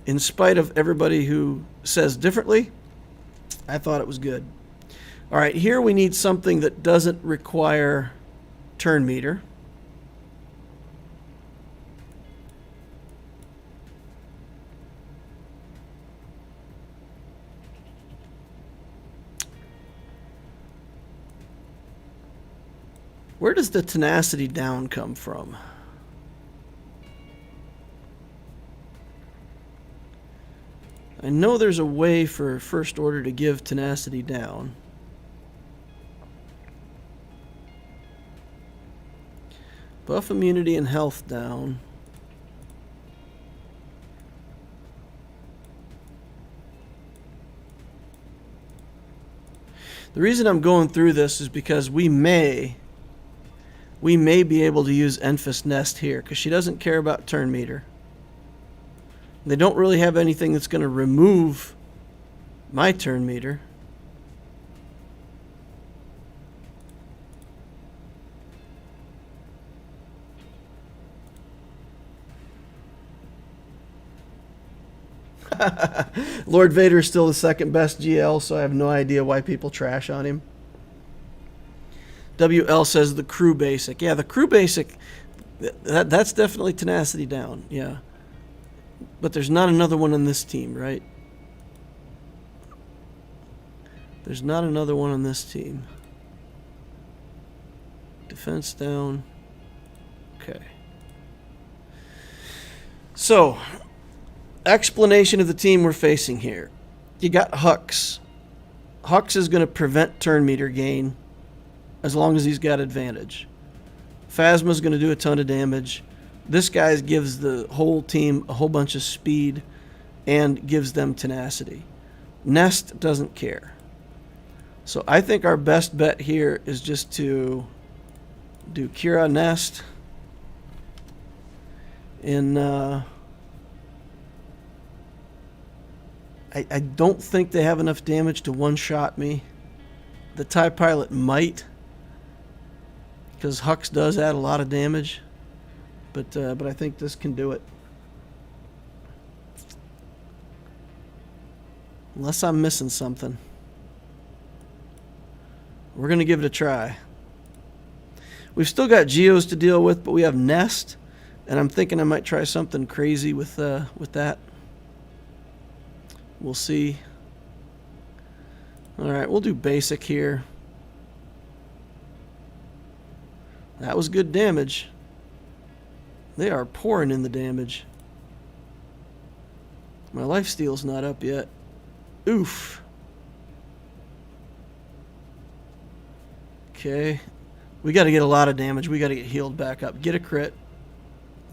in spite of everybody who says differently, I thought it was good. All right, here we need something that doesn't require turn meter. Where does the tenacity down come from? I know there's a way for First Order to give tenacity down. Buff immunity and health down. The reason I'm going through this is because we may be able to use Enfys Nest here, because she doesn't care about turn meter. They don't really have anything that's going to remove my turn meter. Lord Vader is still the second best GL, so I have no idea why people trash on him. WL says the crew basic. Yeah, the crew basic, that's definitely tenacity down. Yeah. But there's not another one on this team, right? There's not another one on this team. Defense down. Okay. So, explanation of the team we're facing here. You got Hux. Hux is going to prevent turn meter gain as long as he's got advantage. Phasma's going to do a ton of damage. This guy gives the whole team a whole bunch of speed and gives them tenacity. Nest doesn't care. So I think our best bet here is just to do Kira Nest in... I don't think they have enough damage to one-shot me. The TIE Pilot might, because Hux does add a lot of damage, but I think this can do it. Unless I'm missing something. We're going to give it a try. We've still got Geos to deal with, but we have Nest, and I'm thinking I might try something crazy with that. We'll see. All right, we'll do basic here. That was good damage. They are pouring in the damage. My lifesteal's not up yet. Oof. Okay. We got to get a lot of damage. We got to get healed back up. Get a crit.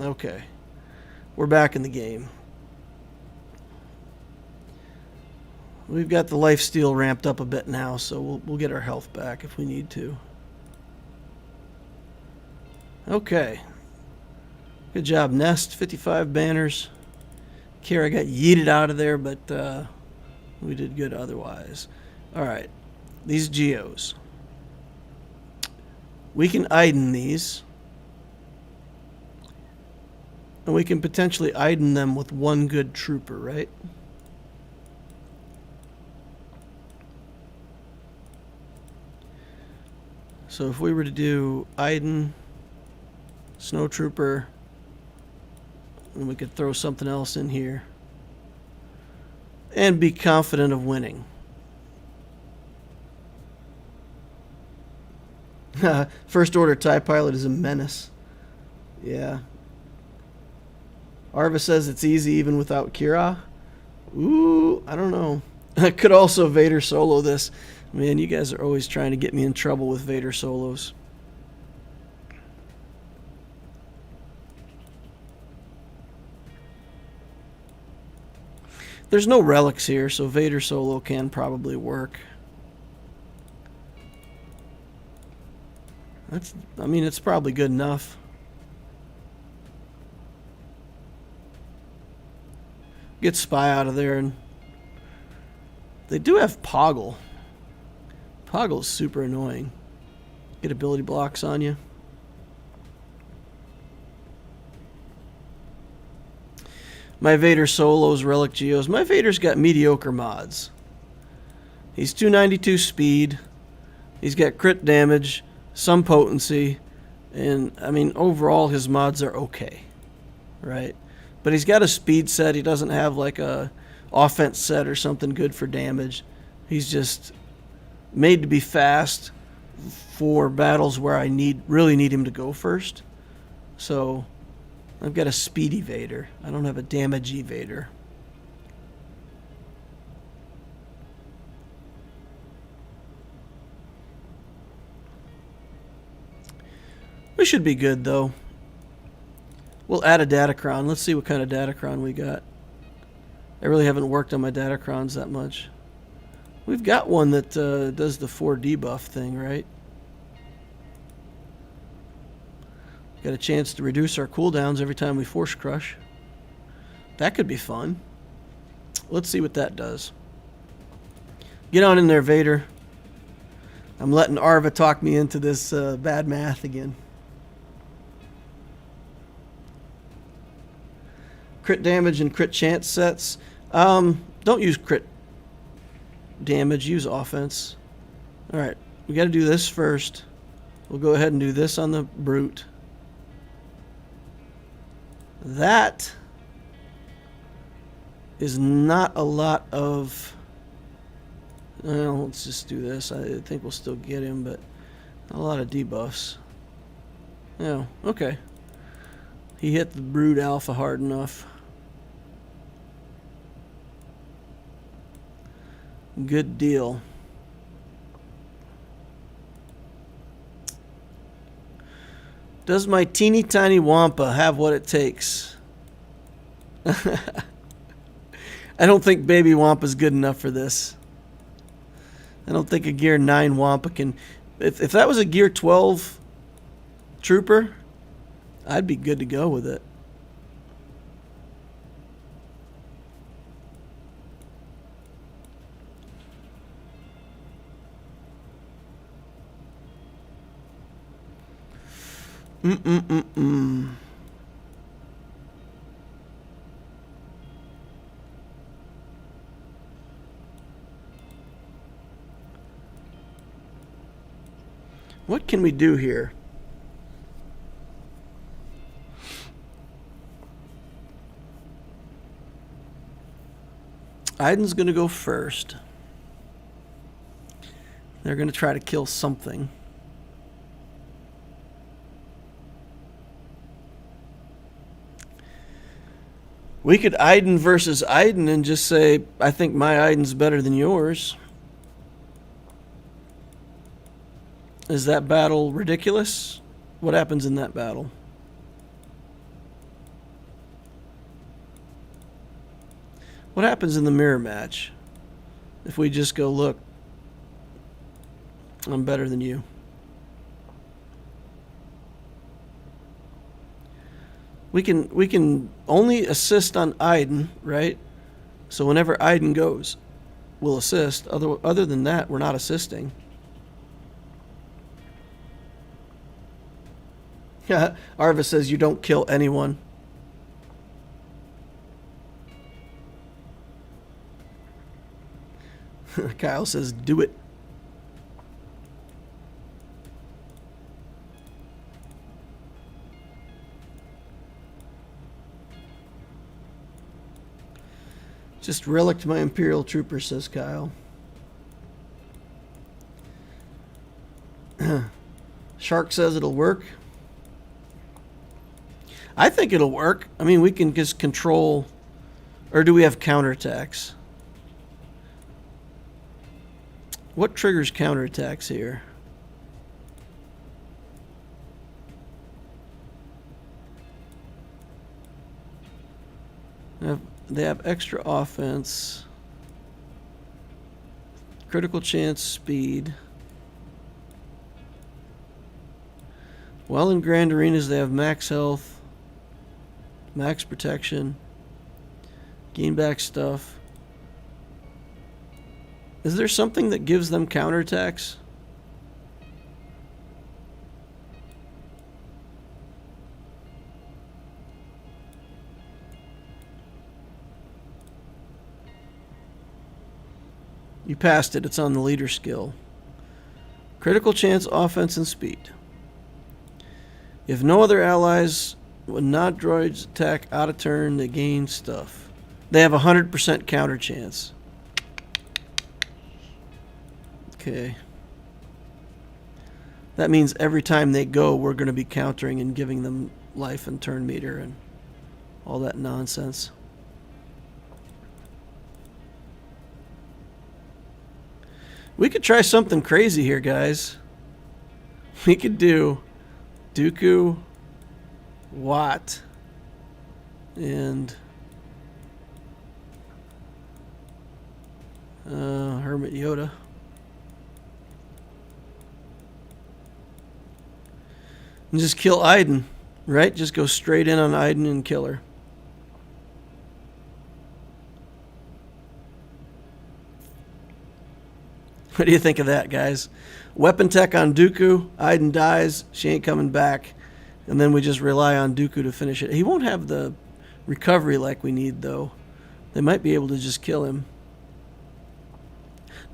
Okay. We're back in the game. We've got the lifesteal ramped up a bit now, so we'll get our health back if we need to. Okay. Good job, Nest. 55 banners. Kira got yeeted out of there, but we did good otherwise. All right. These Geos. We can Iden these. And we can potentially Iden them with one good trooper, right? So if we were to do Iden, Snowtrooper, and we could throw something else in here and be confident of winning. First Order TIE Pilot is a menace. Yeah. Arva says it's easy even without Kira. Ooh, I don't know. I could also Vader solo this. Man, you guys are always trying to get me in trouble with Vader solos. There's no relics here, so Vader solo can probably work. I mean, it's probably good enough. Get Spy out of there, and they do have Poggle. Poggle's super annoying. Get ability blocks on you. my Vader solos, Relic Geos. My Vader's got mediocre mods. He's 292 speed. He's got crit damage, some potency, and I mean overall his mods are okay, right? But he's got a speed set. He doesn't have like a offense set or something good for damage. He's just made to be fast for battles where I really need him to go first. So I've got a speedy Vader. I don't have a damagey Vader. We should be good though. We'll add a Datacron. Let's see what kind of Datacron we got. I really haven't worked on my Datacrons that much. We've got one that does the 4 debuff thing, right? Got a chance to reduce our cooldowns every time we Force Crush. That could be fun. Let's see what that does. Get on in there, Vader. I'm letting Arva talk me into this bad math again. Crit damage and crit chance sets. Don't use crit damage, use offense. Alright, we got to do this first. We'll go ahead and do this on the Brute. That is not a lot of... Well, let's just do this. I think we'll still get him, but not a lot of debuffs. Oh, okay. He hit the Brood Alpha hard enough. Good deal. Does my teeny tiny Wampa have what it takes? I don't think baby Wampa's good enough for this. I don't think a Gear 9 Wampa can... If that was a Gear 12 Trooper, I'd be good to go with it. What can we do here? Iden's going to go first. They're going to try to kill something. We could Iden versus Iden and just say, I think my Iden's better than yours. Is that battle ridiculous? What happens in that battle? What happens in the mirror match? If we just go, look, I'm better than you. We can only assist on Iden, right? So whenever Iden goes, we'll assist. Other than that, we're not assisting. Arva says you don't kill anyone. Kyle says do it. Just relicked my Imperial Trooper, says Kyle. Shark says it'll work. I think it'll work. I mean, we can just control... Or do we have counterattacks? What triggers counterattacks here? They have extra offense, critical chance, speed. While in Grand Arenas, they have max health, max protection, gain back stuff. Is there something that gives them counterattacks? You passed it. It's on the leader skill. Critical chance, offense, and speed. If no other allies, when not droids attack out of turn, they gain stuff. They have a 100% counter chance. Okay. That means every time they go, we're going to be countering and giving them life and turn meter and all that nonsense. We could try something crazy here, guys. We could do Dooku, Watt, and Hermit Yoda. And just kill Iden, right? Just go straight in on Iden and kill her. What do you think of that, guys? Weapon tech on Dooku. Iden dies. She ain't coming back. And then we just rely on Dooku to finish it. He won't have the recovery like we need, though. They might be able to just kill him.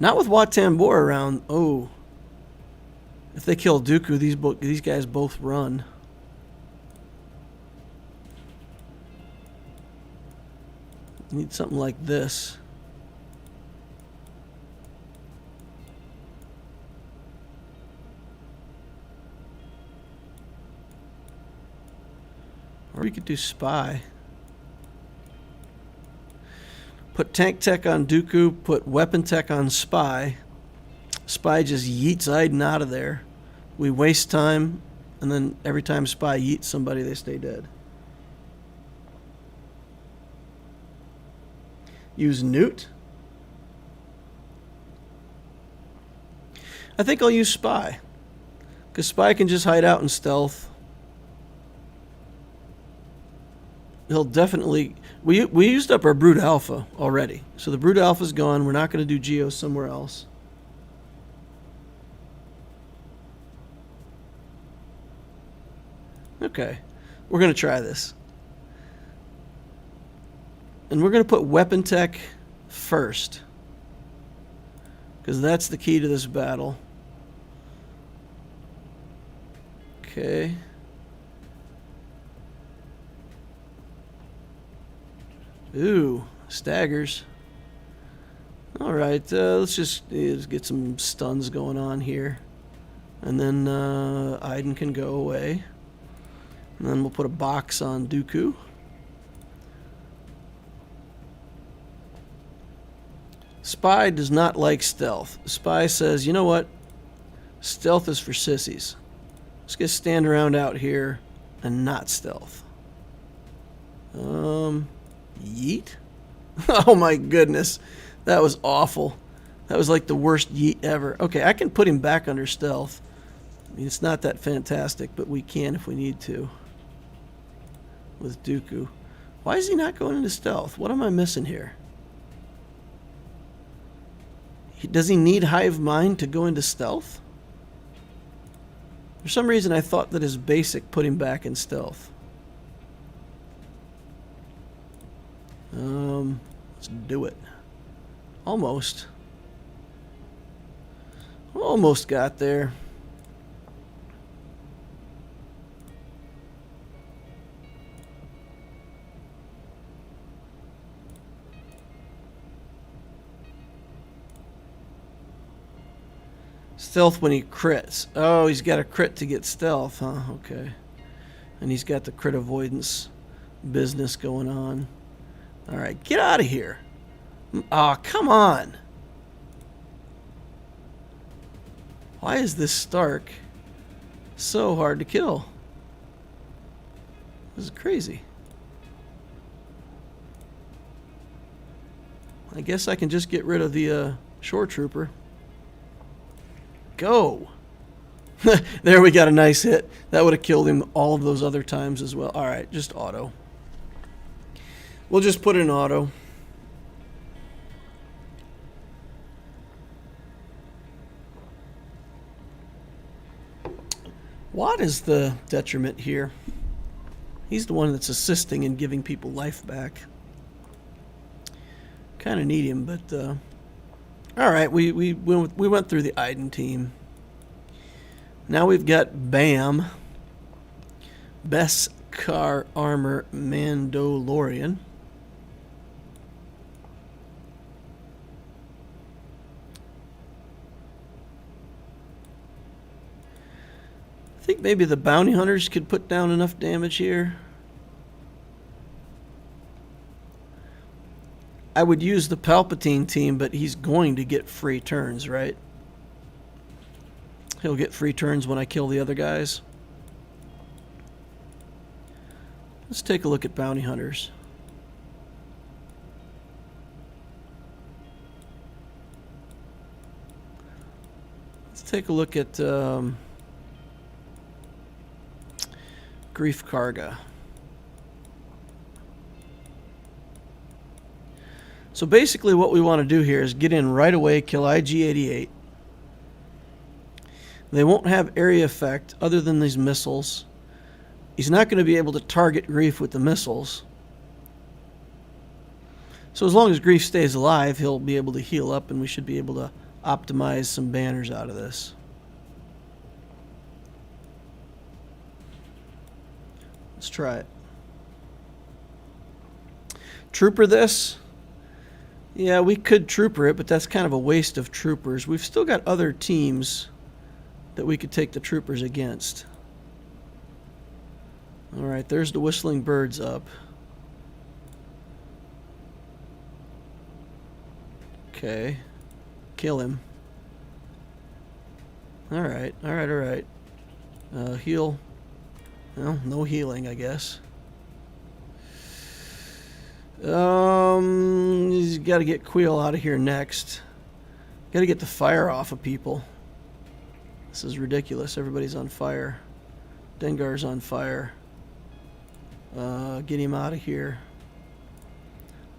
Not with Wat Tambor around. Oh. If they kill Dooku, these guys both run. Need something like this. Or we could do spy. Put tank tech on Dooku, put weapon tech on spy. Spy just yeets Iden out of there. We waste time, and then every time spy yeets somebody, they stay dead. Use Newt. I think I'll use spy. Because spy can just hide out in stealth. He'll definitely... We used up our Brood Alpha already. So the Brood Alpha's gone. We're not going to do Geo somewhere else. Okay. We're going to try this. And we're going to put weapon tech first. Because that's the key to this battle. Okay. Ooh, staggers. Alright, let's just get some stuns going on here. And then Iden can go away. And then we'll put a box on Dooku. Spy does not like stealth. Spy says, you know what? Stealth is for sissies. Let's just stand around out here and not stealth. Yeet? Oh my goodness. That was awful. That was like the worst yeet ever. Okay, I can put him back under stealth. I mean, it's not that fantastic, but we can if we need to. With Dooku. Why is he not going into stealth? What am I missing here? Does he need Hive Mind to go into stealth? For some reason, I thought that his basic put him back in stealth. Let's do it. Almost. Almost got there. Stealth when he crits. Oh, he's got a crit to get stealth, huh? Okay. And he's got the crit avoidance business going on. Alright, get out of here. Aw, come on. Why is this Stark so hard to kill? This is crazy. I guess I can just get rid of the Shore Trooper. Go! There, we got a nice hit. That would have killed him all of those other times as well. Alright, just auto. We'll just put it in auto. What is the detriment here? He's the one that's assisting in giving people life back. Kind of need him, but... All right, we went through the Iden team. Now we've got Bam, Beskar Armor Mandalorian. I think maybe the bounty hunters could put down enough damage here. I would use the Palpatine team, but he's going to get free turns, right? He'll get free turns when I kill the other guys. Let's take a look at bounty hunters. Let's take a look at Grief Karga. So basically what we want to do here is get in right away, kill IG-88. They won't have area effect other than these missiles. He's not going to be able to target Grief with the missiles. So as long as Grief stays alive, he'll be able to heal up, and we should be able to optimize some banners out of this. Let's try it. Trooper this. Yeah, we could trooper it, but that's kind of a waste of troopers. We've still got other teams that we could take the troopers against. All right, there's the Whistling Birds up. Okay. Kill him. All right, all right, all right. Heal. Well, no healing, I guess. He's got to get Queel out of here next. Got to get the fire off of people. This is ridiculous. Everybody's on fire. Dengar's on fire. Get him out of here.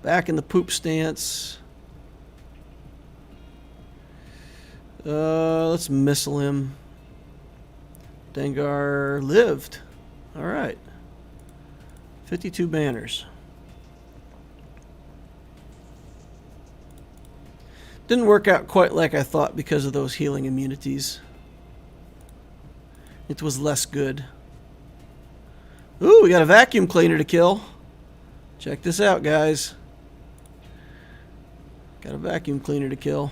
Back in the poop stance. Let's missile him. Dengar lived. All right. 52 banners. Didn't work out quite like I thought because of those healing immunities. It was less good. Ooh, we got a vacuum cleaner to kill. Check this out, guys. Got a vacuum cleaner to kill.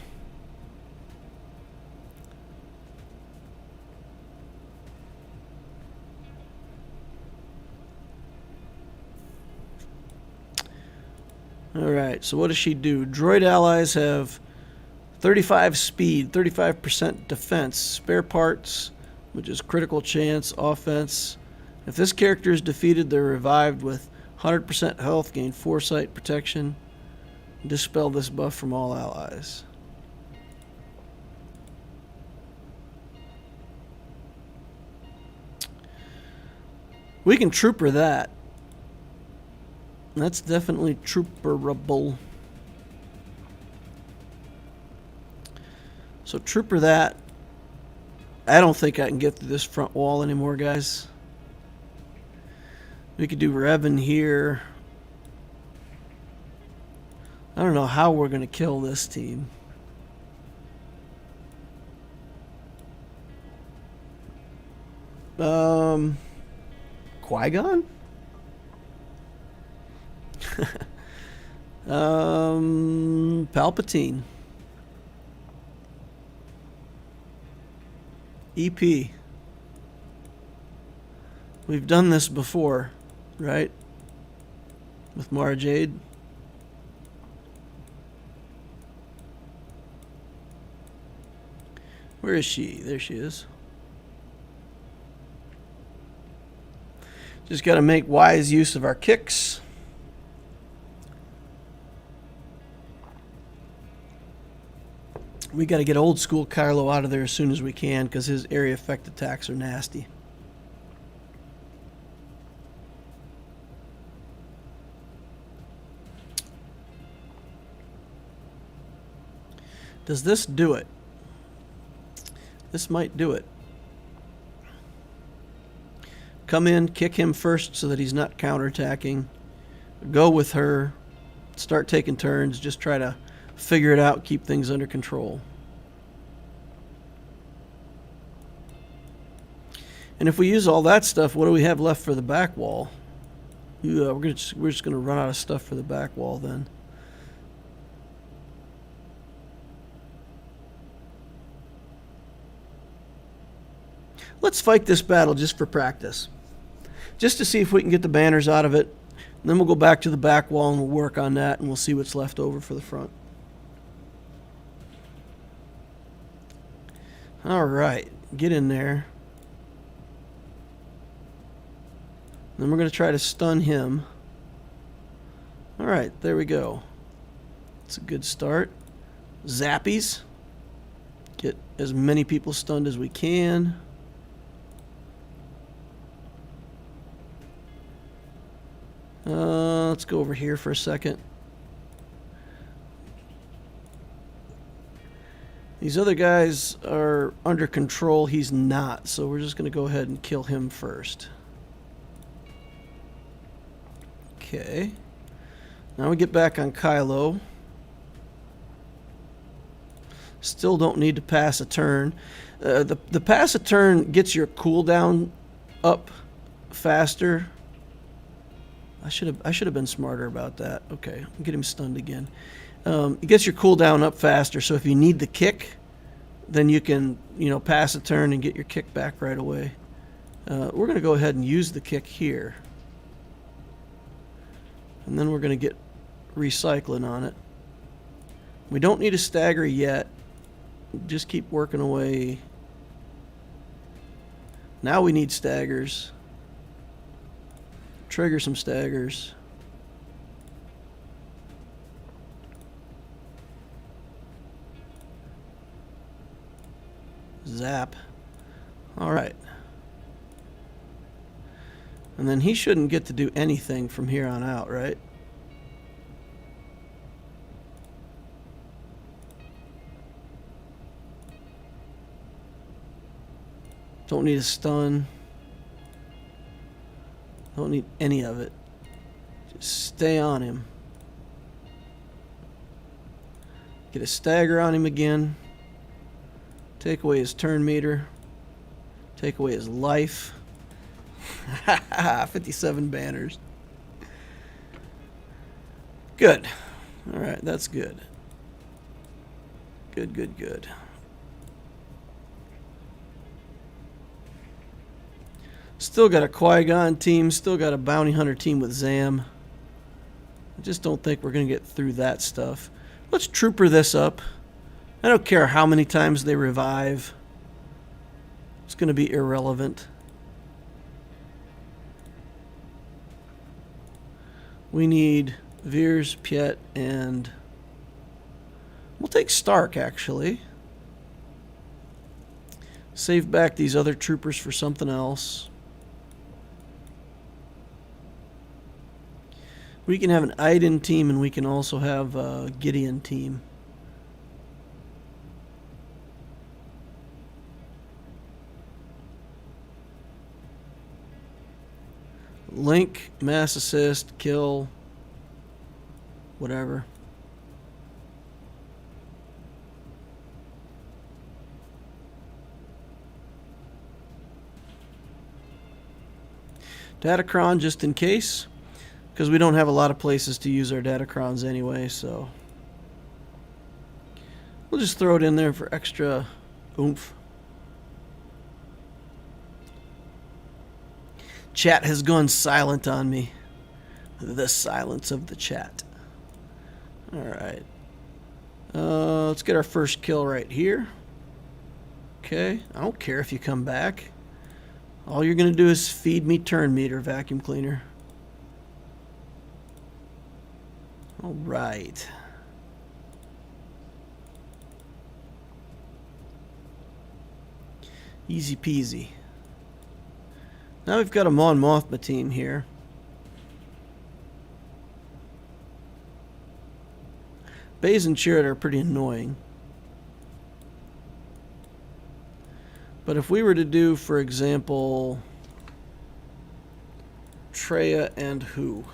Alright, so what does she do? Droid allies have 35 speed, 35% defense, spare parts, which is critical chance, offense. If this character is defeated, they're revived with 100% health, gain foresight, protection. Dispel this buff from all allies. We can trooper that. That's definitely trooperable. So trooper that. I don't think I can get through this front wall anymore, guys. We could do Revan here. I don't know how we're going to kill this team. Qui-Gon? Palpatine. EP. We've done this before, right? With Mara Jade. Where is she? There she is. Just got to make wise use of our kicks. We got to get old school Kylo out of there as soon as we can because his area effect attacks are nasty. Does this do it? This might do it. Come in, kick him first so that he's not counterattacking. Go with her. Start taking turns. Just try to figure it out, keep things under control. And if we use all that stuff, what do we have left for the back wall? We're just going to run out of stuff for the back wall then. Let's fight this battle just for practice. Just to see if we can get the banners out of it. And then we'll go back to the back wall and we'll work on that and we'll see what's left over for the front. Alright, get in there. Then we're going to try to stun him. Alright, there we go. It's a good start. Zappies. Get as many people stunned as we can. Let's go over here for a second. These other guys are under control. He's not, so we're just going to go ahead and kill him first. Okay. Now we get back on Kylo. Still don't need to pass a turn. The pass a turn gets your cooldown up faster. I should have been smarter about that. Okay, I'll get him stunned again. It gets your cooldown up faster, so if you need the kick, then you can, pass a turn and get your kick back right away. We're going to go ahead and use the kick here. And then we're going to get recycling on it. We don't need a stagger yet. Just keep working away. Now we need staggers. Trigger some staggers. Zap. Alright. And then he shouldn't get to do anything from here on out, right? Don't need a stun. Don't need any of it. Just stay on him. Get a stagger on him again. Take away his turn meter. Take away his life. 57 banners. Good. Alright, that's good. Good, good, good. Still got a Qui-Gon team. Still got a Bounty Hunter team with Zam. I just don't think we're going to get through that stuff. Let's trooper this up. I don't care how many times they revive. It's going to be irrelevant. We need Veers, Piet, and we'll take Stark, actually. Save back these other troopers for something else. We can have an Iden team, and we can also have a Gideon team. Link, mass assist, kill, whatever. Datacron just in case, because we don't have a lot of places to use our Datacrons anyway, so we'll just throw it in there for extra oomph. Chat has gone silent on me. The silence of the chat. Alright. Let's get our first kill right here. Okay. I don't care if you come back. All you're going to do is feed me turn meter, vacuum cleaner. Alright. Easy peasy. Now we've got a Mon Mothma team here. Baze and Chirrut are pretty annoying. But if we were to do, for example, Traya and who?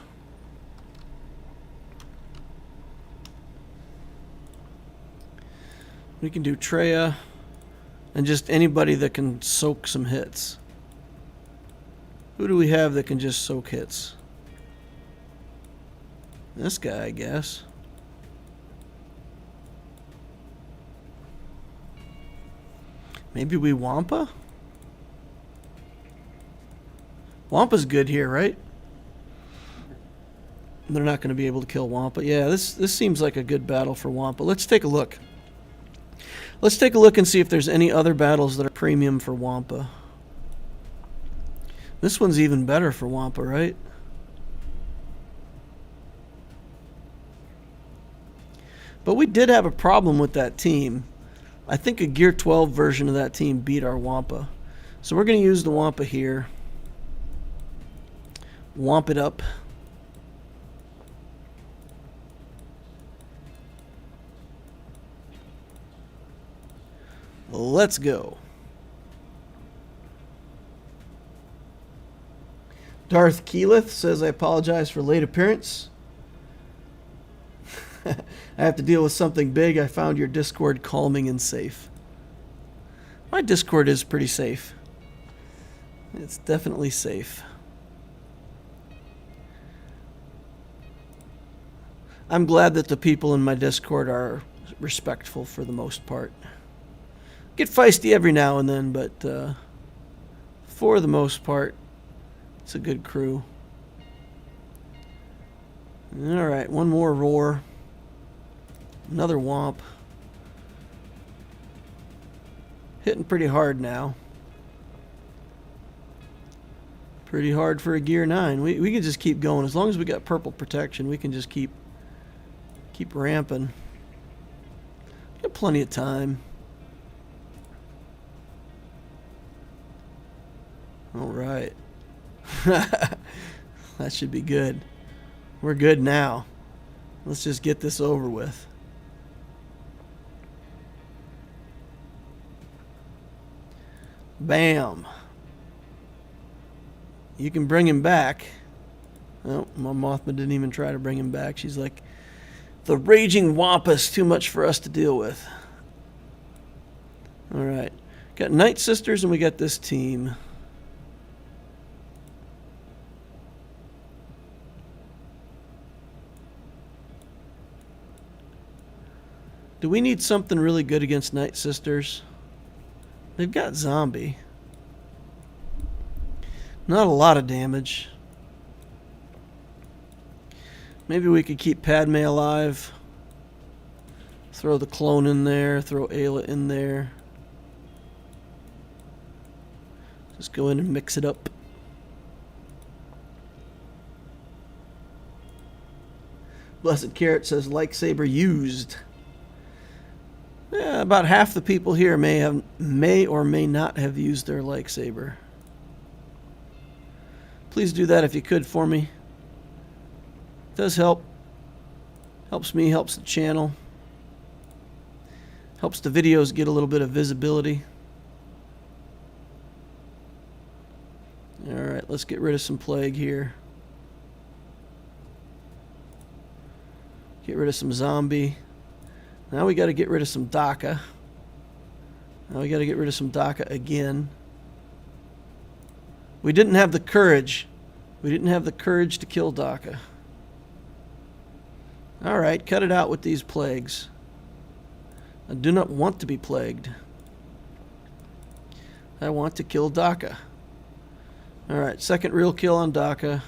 We can do Treya and just anybody that can soak some hits. Who do we have that can just soak hits? This guy, I guess. Maybe we Wampa? Wampa's good here, right? They're not going to be able to kill Wampa. Yeah, this seems like a good battle for Wampa. Let's take a look. Let's take a look and see if there's any other battles that are premium for Wampa. This one's even better for Wampa, right? But we did have a problem with that team. I think a Gear 12 version of that team beat our Wampa. So we're going to use the Wampa here. Wamp it up. Let's go. Darth Keyleth says, I apologize for late appearance. I have to deal with something big. I found your Discord calming and safe. My Discord is pretty safe. It's definitely safe. I'm glad that the people in my Discord are respectful for the most part. Get feisty every now and then, but for the most part, it's a good crew. Alright, one more roar. Another womp. Hitting pretty hard now. Pretty hard for a Gear 9. We can just keep going. As long as we got purple protection, we can just keep ramping. Got plenty of time. Alright. That should be good. We're good now. Let's just get this over with. Bam. You can bring him back. Oh, my Mothma didn't even try to bring him back. She's like, the raging Wampa's too much for us to deal with. Alright. Got Night Sisters and we got this team. Do we need something really good against Night Sisters? They've got zombie. Not a lot of damage. Maybe we could keep Padme alive. Throw the clone in there. Throw Ayla in there. Just go in and mix it up. Blessed Carrot says, lightsaber used. Yeah, about half the people here may or may not have used their lightsaber. Please do that if you could for me. It does help. Helps me, helps the channel. Helps the videos get a little bit of visibility. Alright, let's get rid of some plague here. Get rid of some zombie. Now we got to get rid of some DACA. Now we got to get rid of some DACA again. We didn't have the courage. We didn't have the courage to kill DACA. Alright, cut it out with these plagues. I do not want to be plagued. I want to kill DACA. Alright, second real kill on DACA.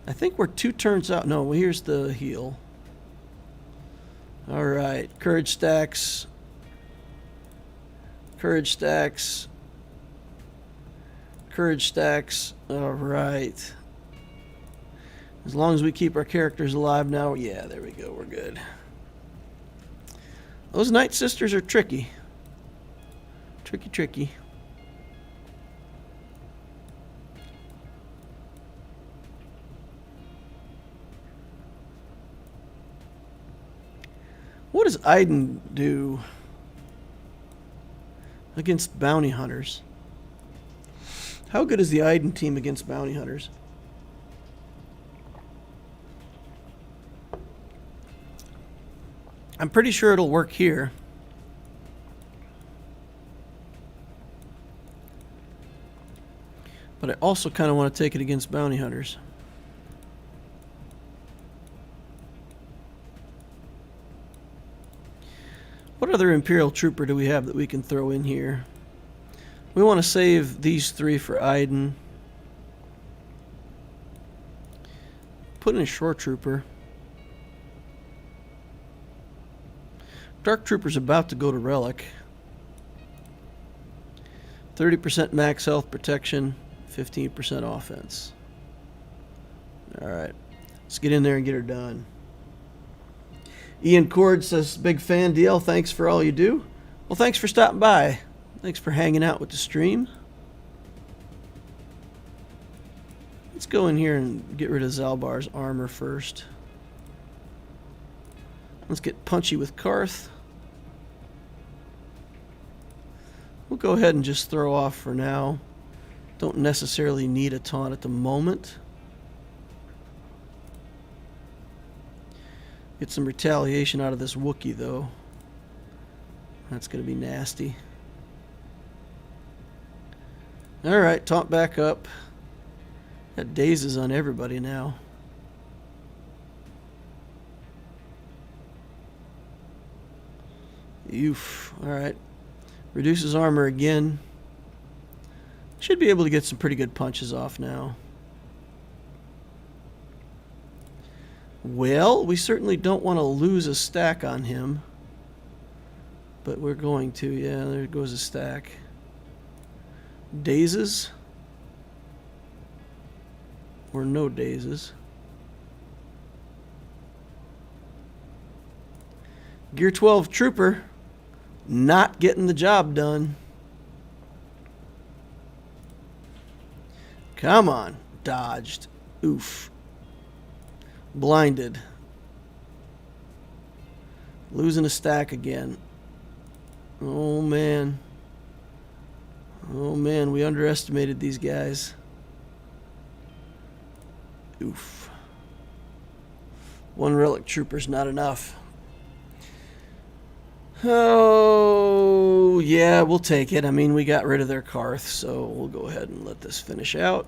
I think we're 2 turns out. No, here's the heal. Alright, courage stacks. Courage stacks. Courage stacks. Alright. As long as we keep our characters alive now. Yeah, there we go. We're good. Those Night Sisters are tricky. Tricky, tricky. What does Iden do against bounty hunters? How good is the Iden team against bounty hunters? I'm pretty sure it'll work here. But I also kind of want to take it against bounty hunters. What other Imperial Trooper do we have that we can throw in here? We want to save these 3 for Iden. Put in a Shore Trooper. Dark Trooper's about to go to Relic. 30% max health protection, 15% offense. Alright, let's get in there and get her done. Ian Cord says, big fan, DL, thanks for all you do. Well, thanks for stopping by. Thanks for hanging out with the stream. Let's go in here and get rid of Zalbar's armor first. Let's get punchy with Karth. We'll go ahead and just throw off for now. Don't necessarily need a taunt at the moment. Get some retaliation out of this Wookiee, though. That's going to be nasty. Alright, taunt back up. Got dazes on everybody now. Oof. Alright. Reduces armor again. Should be able to get some pretty good punches off now. Well, we certainly don't want to lose a stack on him. But we're going to. Yeah, there goes a stack. Dazes. Or no dazes. Gear 12 Trooper. Not getting the job done. Come on. Dodged. Oof. Blinded. Losing a stack again. Oh man. Oh man, we underestimated these guys. Oof. One relic trooper's not enough. Oh, yeah, we'll take it. I mean, we got rid of their Karth, so we'll go ahead and let this finish out.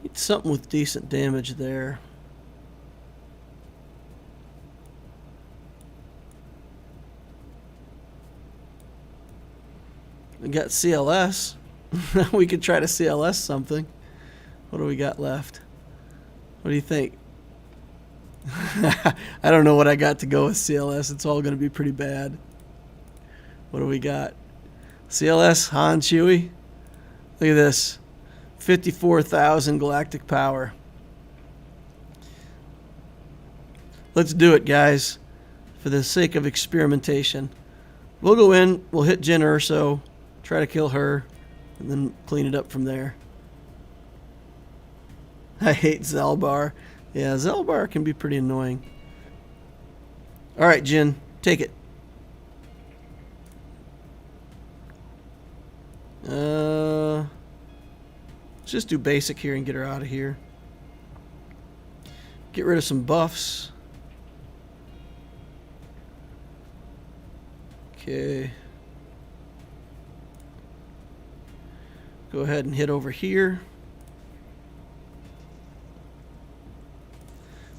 Need something with decent damage there. We got CLS. We could try to CLS something. What do we got left? What do you think? I don't know what I got to go with CLS. It's all going to be pretty bad. What do we got? CLS, Han, Chewie. Look at this. 54,000 galactic power. Let's do it, guys. For the sake of experimentation. We'll go in, we'll hit Jyn Erso, try to kill her, and then clean it up from there. I hate Zalbar. Yeah, Zalbar can be pretty annoying. Alright, Jyn, take it. Let's just do basic here and get her out of here. Get rid of some buffs. Okay. Go ahead and hit over here.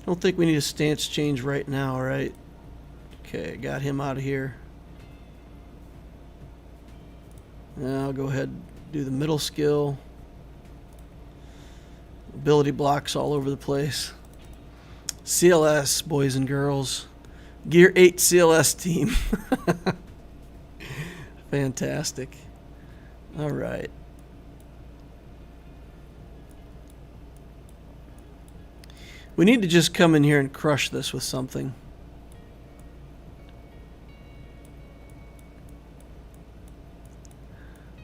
Don't think we need a stance change right now, right? Okay, got him out of here. Now I'll go ahead and do the middle skill. Ability blocks all over the place. CLS, boys and girls. Gear 8 CLS team. Fantastic. All right. We need to just come in here and crush this with something.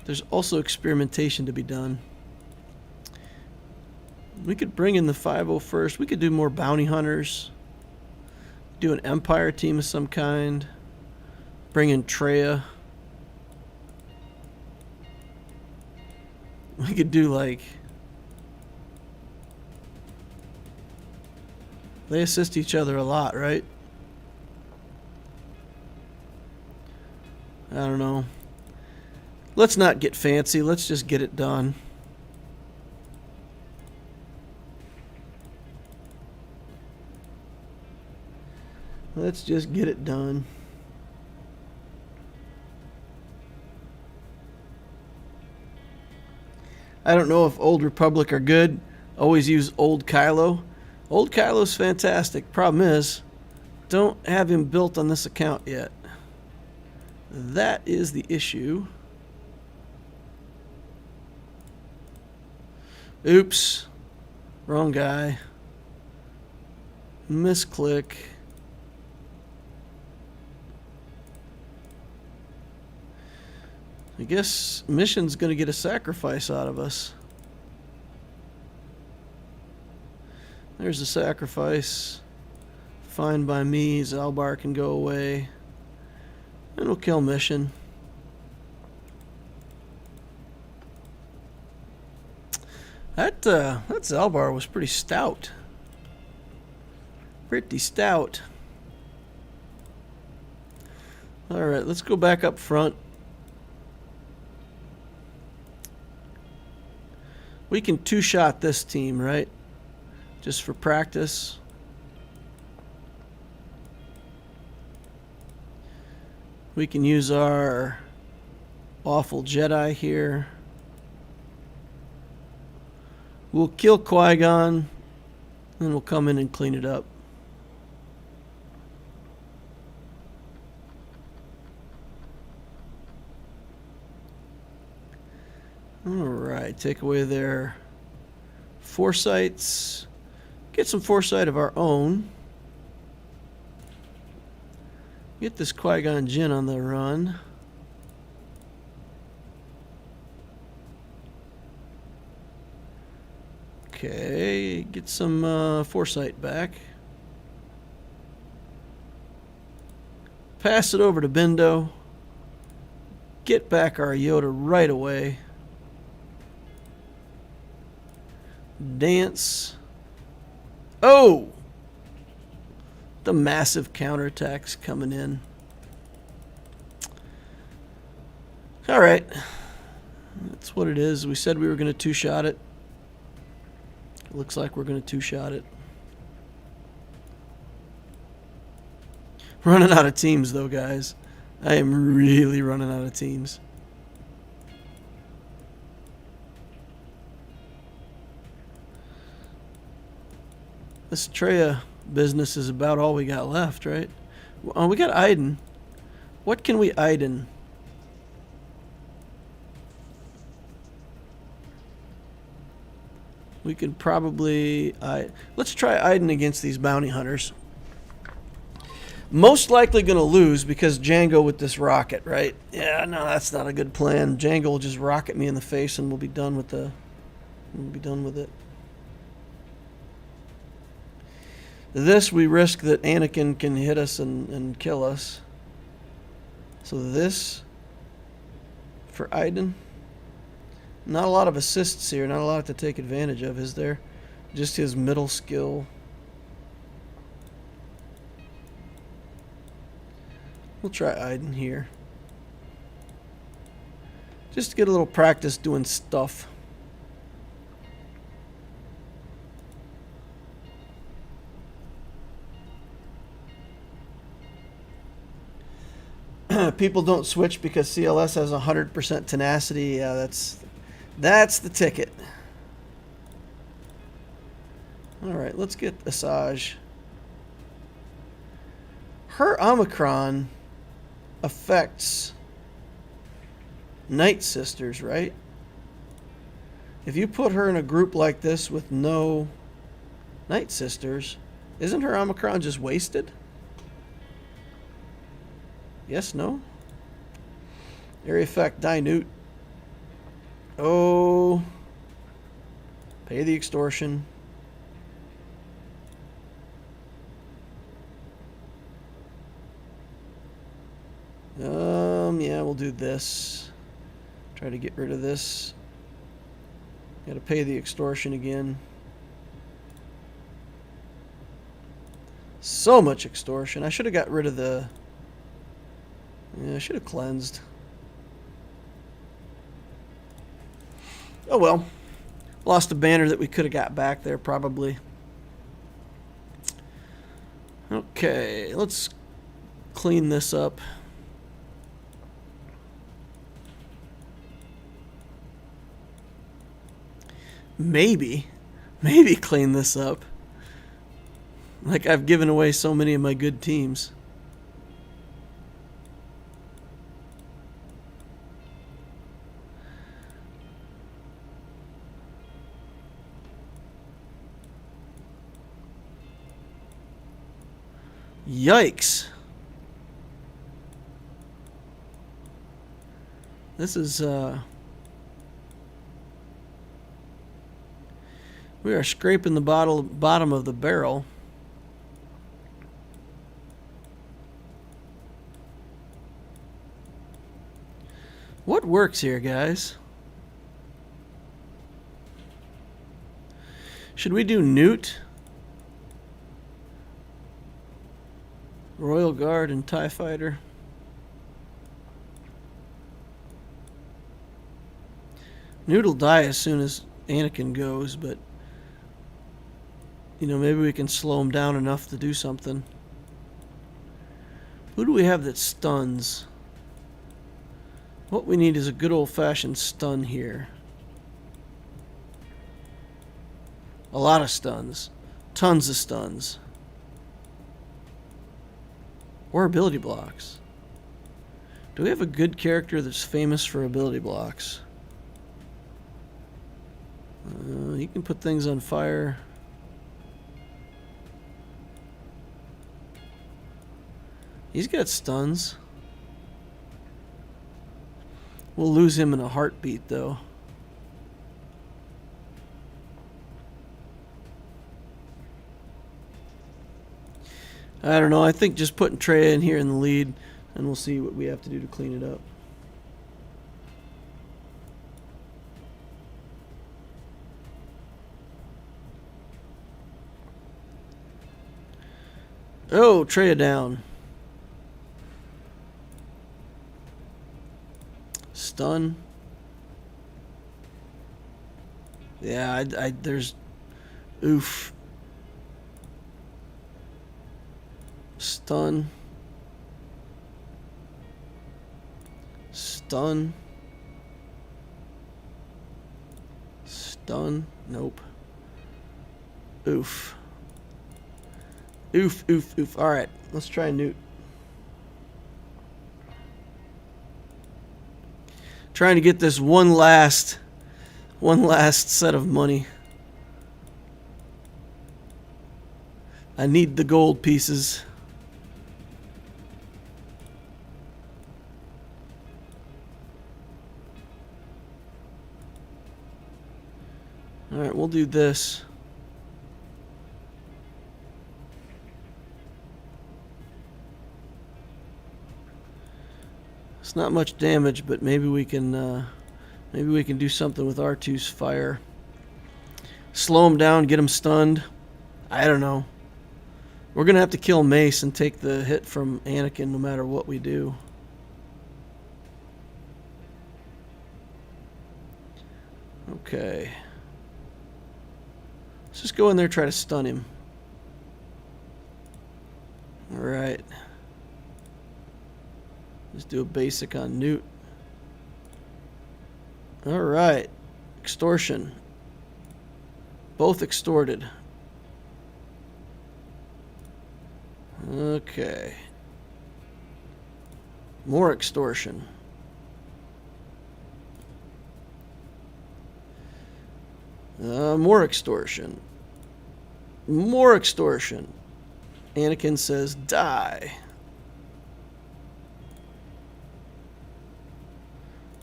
There's also experimentation to be done. We could bring in the 501st. We could do more bounty hunters. Do an Empire team of some kind. Bring in Treya. We could do like... They assist each other a lot, right? I don't know. Let's not get fancy. Let's just get it done. Let's just get it done. I don't know if Old Republic are good. Always use Old Kylo. Old Kylo's fantastic. Problem is, don't have him built on this account yet. That is the issue. Oops. Wrong guy. Misclick. I guess mission's going to get a sacrifice out of us. There's a sacrifice. Fine by me. Zalbar can go away. And we'll kill mission. That Zalbar was pretty stout. Pretty stout. Alright, let's go back up front. We can two-shot this team, right? Just for practice. We can use our awful Jedi here. We'll kill Qui-Gon, and we'll come in and clean it up. Alright, take away their foresights. Get some foresight of our own. Get this Qui-Gon Jinn on the run. Okay, get some foresight back. Pass it over to Bindo. Get back our Yoda right away. Dance. Oh! The massive counterattacks coming in. Alright. That's what it is. We said we were going to two-shot it. Looks like we're going to two-shot it. Running out of teams, though, guys. I am really running out of teams. This Treya business is about all we got left, right? Oh, we got Iden. What can we Iden? We could probably... let's try Iden against these bounty hunters. Most likely going to lose because Django with this rocket, right? Yeah, no, that's not a good plan. Django will just rocket me in the face and we'll be done with the... We'll be done with it. This, we risk that Anakin can hit us and kill us. So this, for Iden. Not a lot of assists here, not a lot to take advantage of, is there? Just his middle skill. We'll try Iden here. Just to get a little practice doing stuff. People don't switch because CLS has 100% tenacity. Yeah, that's the ticket. Alright, let's get Asajj. Her Omicron affects Night Sisters, right? If you put her in a group like this with no Night Sisters, isn't her Omicron just wasted? Yes, no? Area effect, Dinute. Oh. Pay the extortion. Yeah, we'll do this. Try to get rid of this. Gotta pay the extortion again. So much extortion. I should have got rid of the... Yeah, I should have cleansed. Oh well. Lost a banner that we could have got back there, probably. Okay, let's clean this up. Maybe clean this up. Like I've given away so many of my good teams. Yikes. This is, we are scraping the bottom of the barrel. What works here, guys? Should we do Newt? Royal Guard and TIE Fighter. Newt will die as soon as Anakin goes, but you know, maybe we can slow him down enough to do something. Who do we have that stuns? What we need is a good old-fashioned stun here. A lot of stuns. Tons of stuns. Or ability blocks. Do we have a good character that's famous for ability blocks? He can put things on fire. He's got stuns. We'll lose him in a heartbeat, though. I don't know. I think just putting Trey in here in the lead, and we'll see what we have to do to clean it up. Oh, Trey down. Stun. Yeah, there's... Oof. Stun. Stun. Stun. Nope. Oof. Oof, oof, oof. Alright, let's try Newt. Trying to get this one last set of money. I need the gold pieces. Alright, we'll do this. It's not much damage, but maybe we can do something with R2's fire. Slow him down, get him stunned. I don't know. We're gonna have to kill Mace and take the hit from Anakin no matter what we do. Okay. Let's just go in there and try to stun him. Alright. Just do a basic on Newt. Alright. Extortion. Both extorted. Okay. More extortion. More extortion. More extortion. Anakin says, die.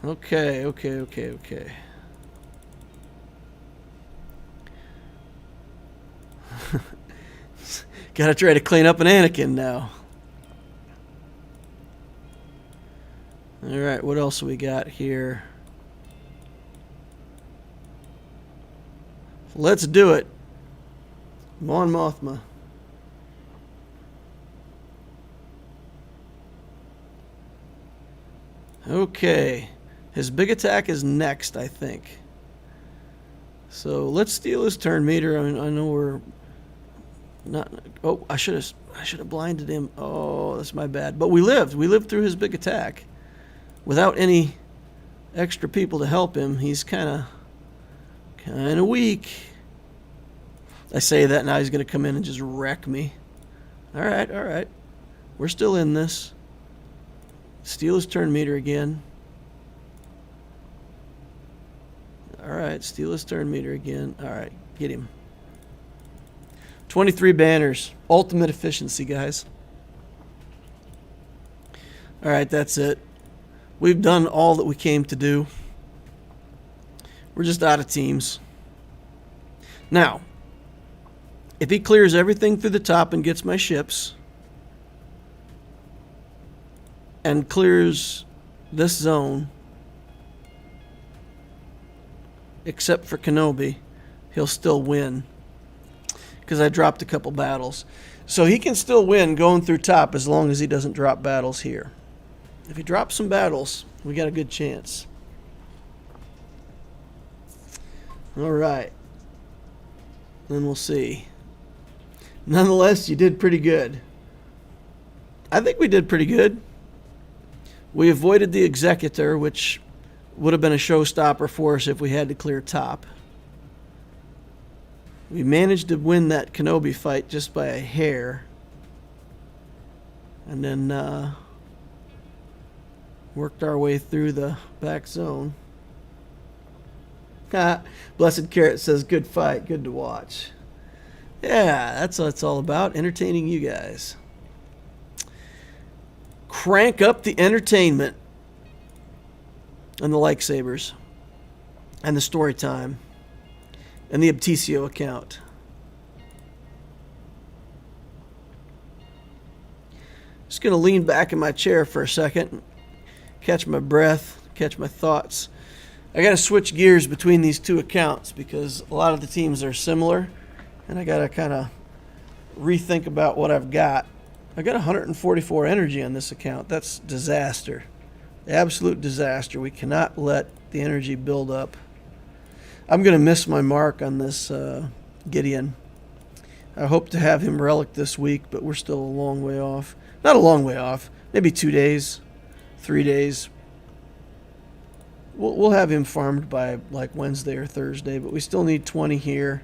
Okay. Gotta try to clean up an Anakin now. Alright, what else we got here? Let's do it. Mon Mothma. Okay. His big attack is next, I think. So let's steal his turn meter. I know we're not. Oh, I should have blinded him. Oh, that's my bad. But we lived. We lived through his big attack without any extra people to help him. He's kind of weak. I say that now he's going to come in and just wreck me. All right. We're still in this. Steal his turn meter again. All right, steal his turn meter again. All right, get him. 23 banners. Ultimate efficiency, guys. All right, that's it. We've done all that we came to do. We're just out of teams. Now, if he clears everything through the top and gets my ships, and clears this zone, except for Kenobi, he'll still win. Because I dropped a couple battles. So he can still win going through top as long as he doesn't drop battles here. If he drops some battles, we got a good chance. Alright. Then we'll see. Nonetheless, you did pretty good. I think we did pretty good. We avoided the Executor, which would have been a showstopper for us if we had to clear top. We managed to win that Kenobi fight just by a hair. And then worked our way through the back zone. Blessed Carrot says, good fight, good to watch. Yeah, that's what it's all about, entertaining you guys. Crank up the entertainment. And the lightsabers. And the story time. And the Abtesio account. Just going to lean back in my chair for a second. Catch my breath. Catch my thoughts. I got to switch gears between these two accounts because a lot of the teams are similar. And I got to kind of rethink about what I've got. I got 144 energy on this account. That's disaster. Absolute disaster. We cannot let the energy build up. I'm going to miss my mark on this Gideon. I hope to have him relic this week, but we're still a long way off. Not a long way off. Maybe 2 days, 3 days. We'll have him farmed by like Wednesday or Thursday, but we still need 20 here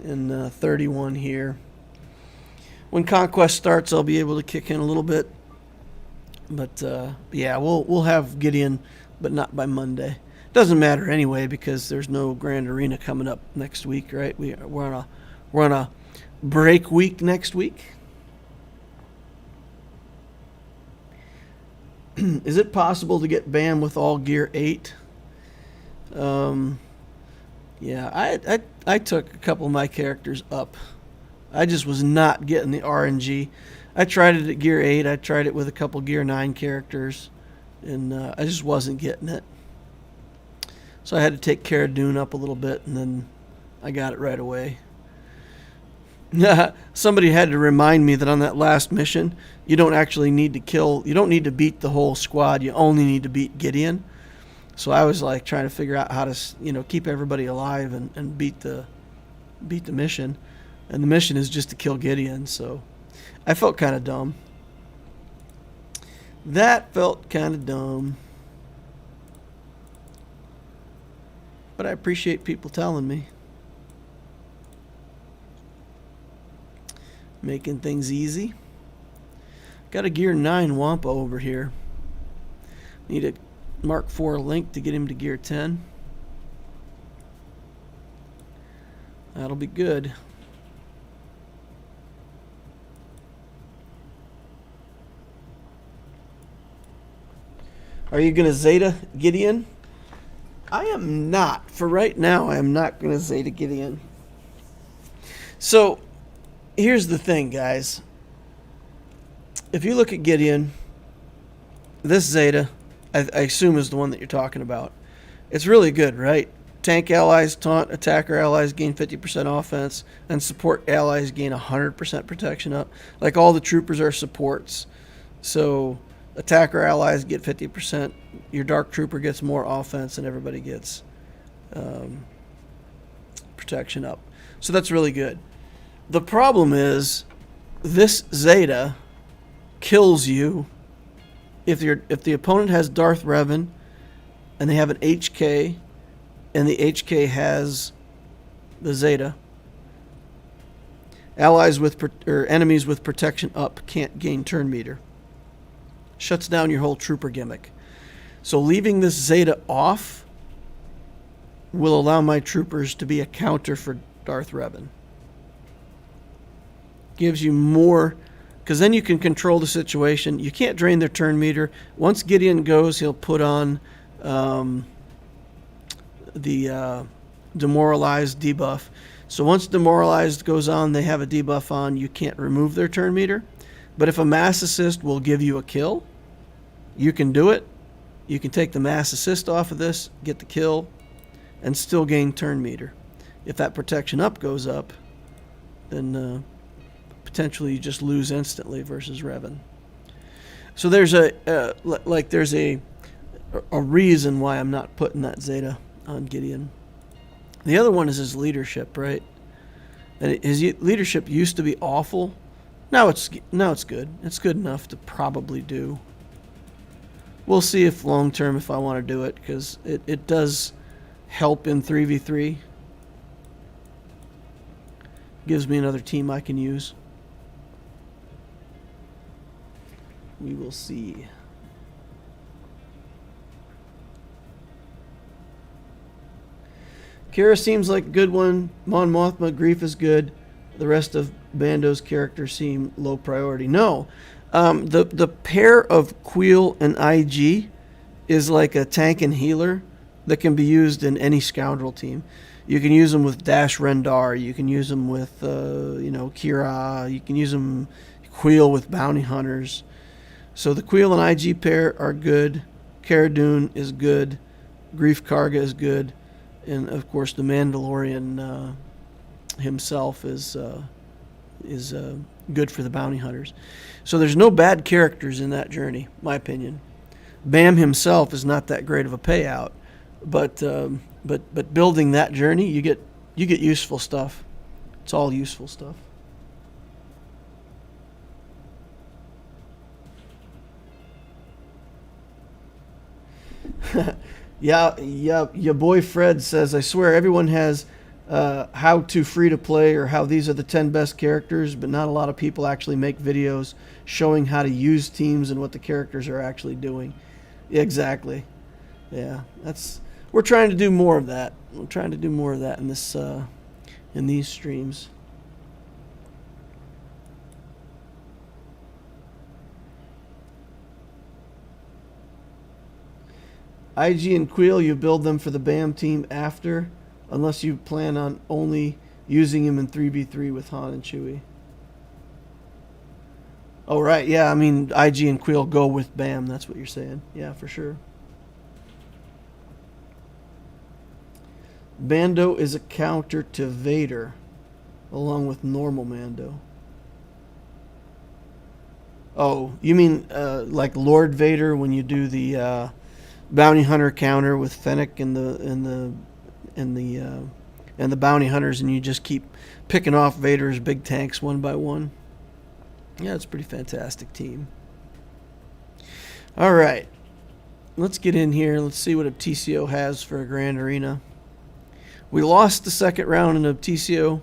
and 31 here. When Conquest starts, I'll be able to kick in a little bit. But yeah, we'll have Gideon, but not by Monday. Doesn't matter anyway because there's no Grand Arena coming up next week, right? We're on a break week next week. Is it possible to get BAM with all gear 8? Yeah, I took a couple of my characters up. I just was not getting the RNG. I tried it at Gear 8. I tried it with a couple Gear 9 characters, and I just wasn't getting it. So I had to take Cara Dune up a little bit, and then I got it right away. Somebody had to remind me that on that last mission, you don't actually need to kill, you don't need to beat the whole squad. You only need to beat Gideon. So I was like trying to figure out how to, keep everybody alive and beat the mission. And the mission is just to kill Gideon, so I felt kind of dumb. That felt kind of dumb. But I appreciate people telling me. Making things easy. Got a Gear 9 Wampa over here. Need a Mark IV link to get him to Gear 10. That'll be good. Are you going to Zeta Gideon? I am not. For right now, I am not going to Zeta Gideon. So, here's the thing, guys. If you look at Gideon, this Zeta, I assume is the one that you're talking about. It's really good, right? Tank allies, taunt, attacker allies gain 50% offense, and support allies gain 100% protection up. Like all the troopers are supports. So attacker allies get 50%. Your Dark Trooper gets more offense, and everybody gets protection up. So that's really good. The problem is this Zeta kills you if the opponent has Darth Revan and they have an HK and the HK has the Zeta. Allies with or enemies with protection up can't gain turn meter. Shuts down your whole trooper gimmick. So leaving this Zeta off will allow my troopers to be a counter for Darth Revan. Gives you more, because then you can control the situation. You can't drain their turn meter. Once Gideon goes, he'll put on the demoralized debuff. So once demoralized goes on, they have a debuff on, you can't remove their turn meter. But if a mass assist will give you a kill, you can do it. You can take the mass assist off of this, get the kill, and still gain turn meter. If that protection up goes up, then potentially you just lose instantly versus Revan. So there's there's a reason why I'm not putting that Zeta on Gideon. The other one is his leadership, right? And his leadership used to be awful. Now it's good. It's good enough to probably do. We'll see if long term if I want to do it, because it does help in 3v3. Gives me another team I can use. We will see. Kira seems like a good one. Mon Mothma, Grief is good. The rest of Bando's characters seem low priority. No. The pair of Queel and IG is like a tank and healer that can be used in any scoundrel team. You can use them with Dash Rendar. You can use them with Kira. You can use them Queel with bounty hunters. So the Queel and IG pair are good. Cara Dune is good. Grief Karga is good. And of course, the Mandalorian himself is good for the bounty hunters. So there's no bad characters in that journey, my opinion. Bam himself is not that great of a payout, but building that journey, you get useful stuff. It's all useful stuff. Yeah, your boy Fred says, I swear everyone has how to free to play or how these are the 10 best characters, but not a lot of people actually make videos showing how to use teams and what the characters are actually doing. Exactly. Yeah, we're trying to do more of that. We're trying to do more of that in this in these streams. IG and Queel, you build them for the BAM team after, unless you plan on only using him in 3v3 with Han and Chewie. Oh, right. Yeah, I mean, IG and Queel go with BAM. That's what you're saying. Yeah, for sure. Bando is a counter to Vader, along with normal Mando. Oh, you mean like Lord Vader when you do the bounty hunter counter with Fennec and the bounty hunters, and you just keep picking off Vader's big tanks one by one. Yeah, it's a pretty fantastic team. All right, let's get in here. Let's see what a TCO has for a Grand Arena. We lost the second round in a TCO.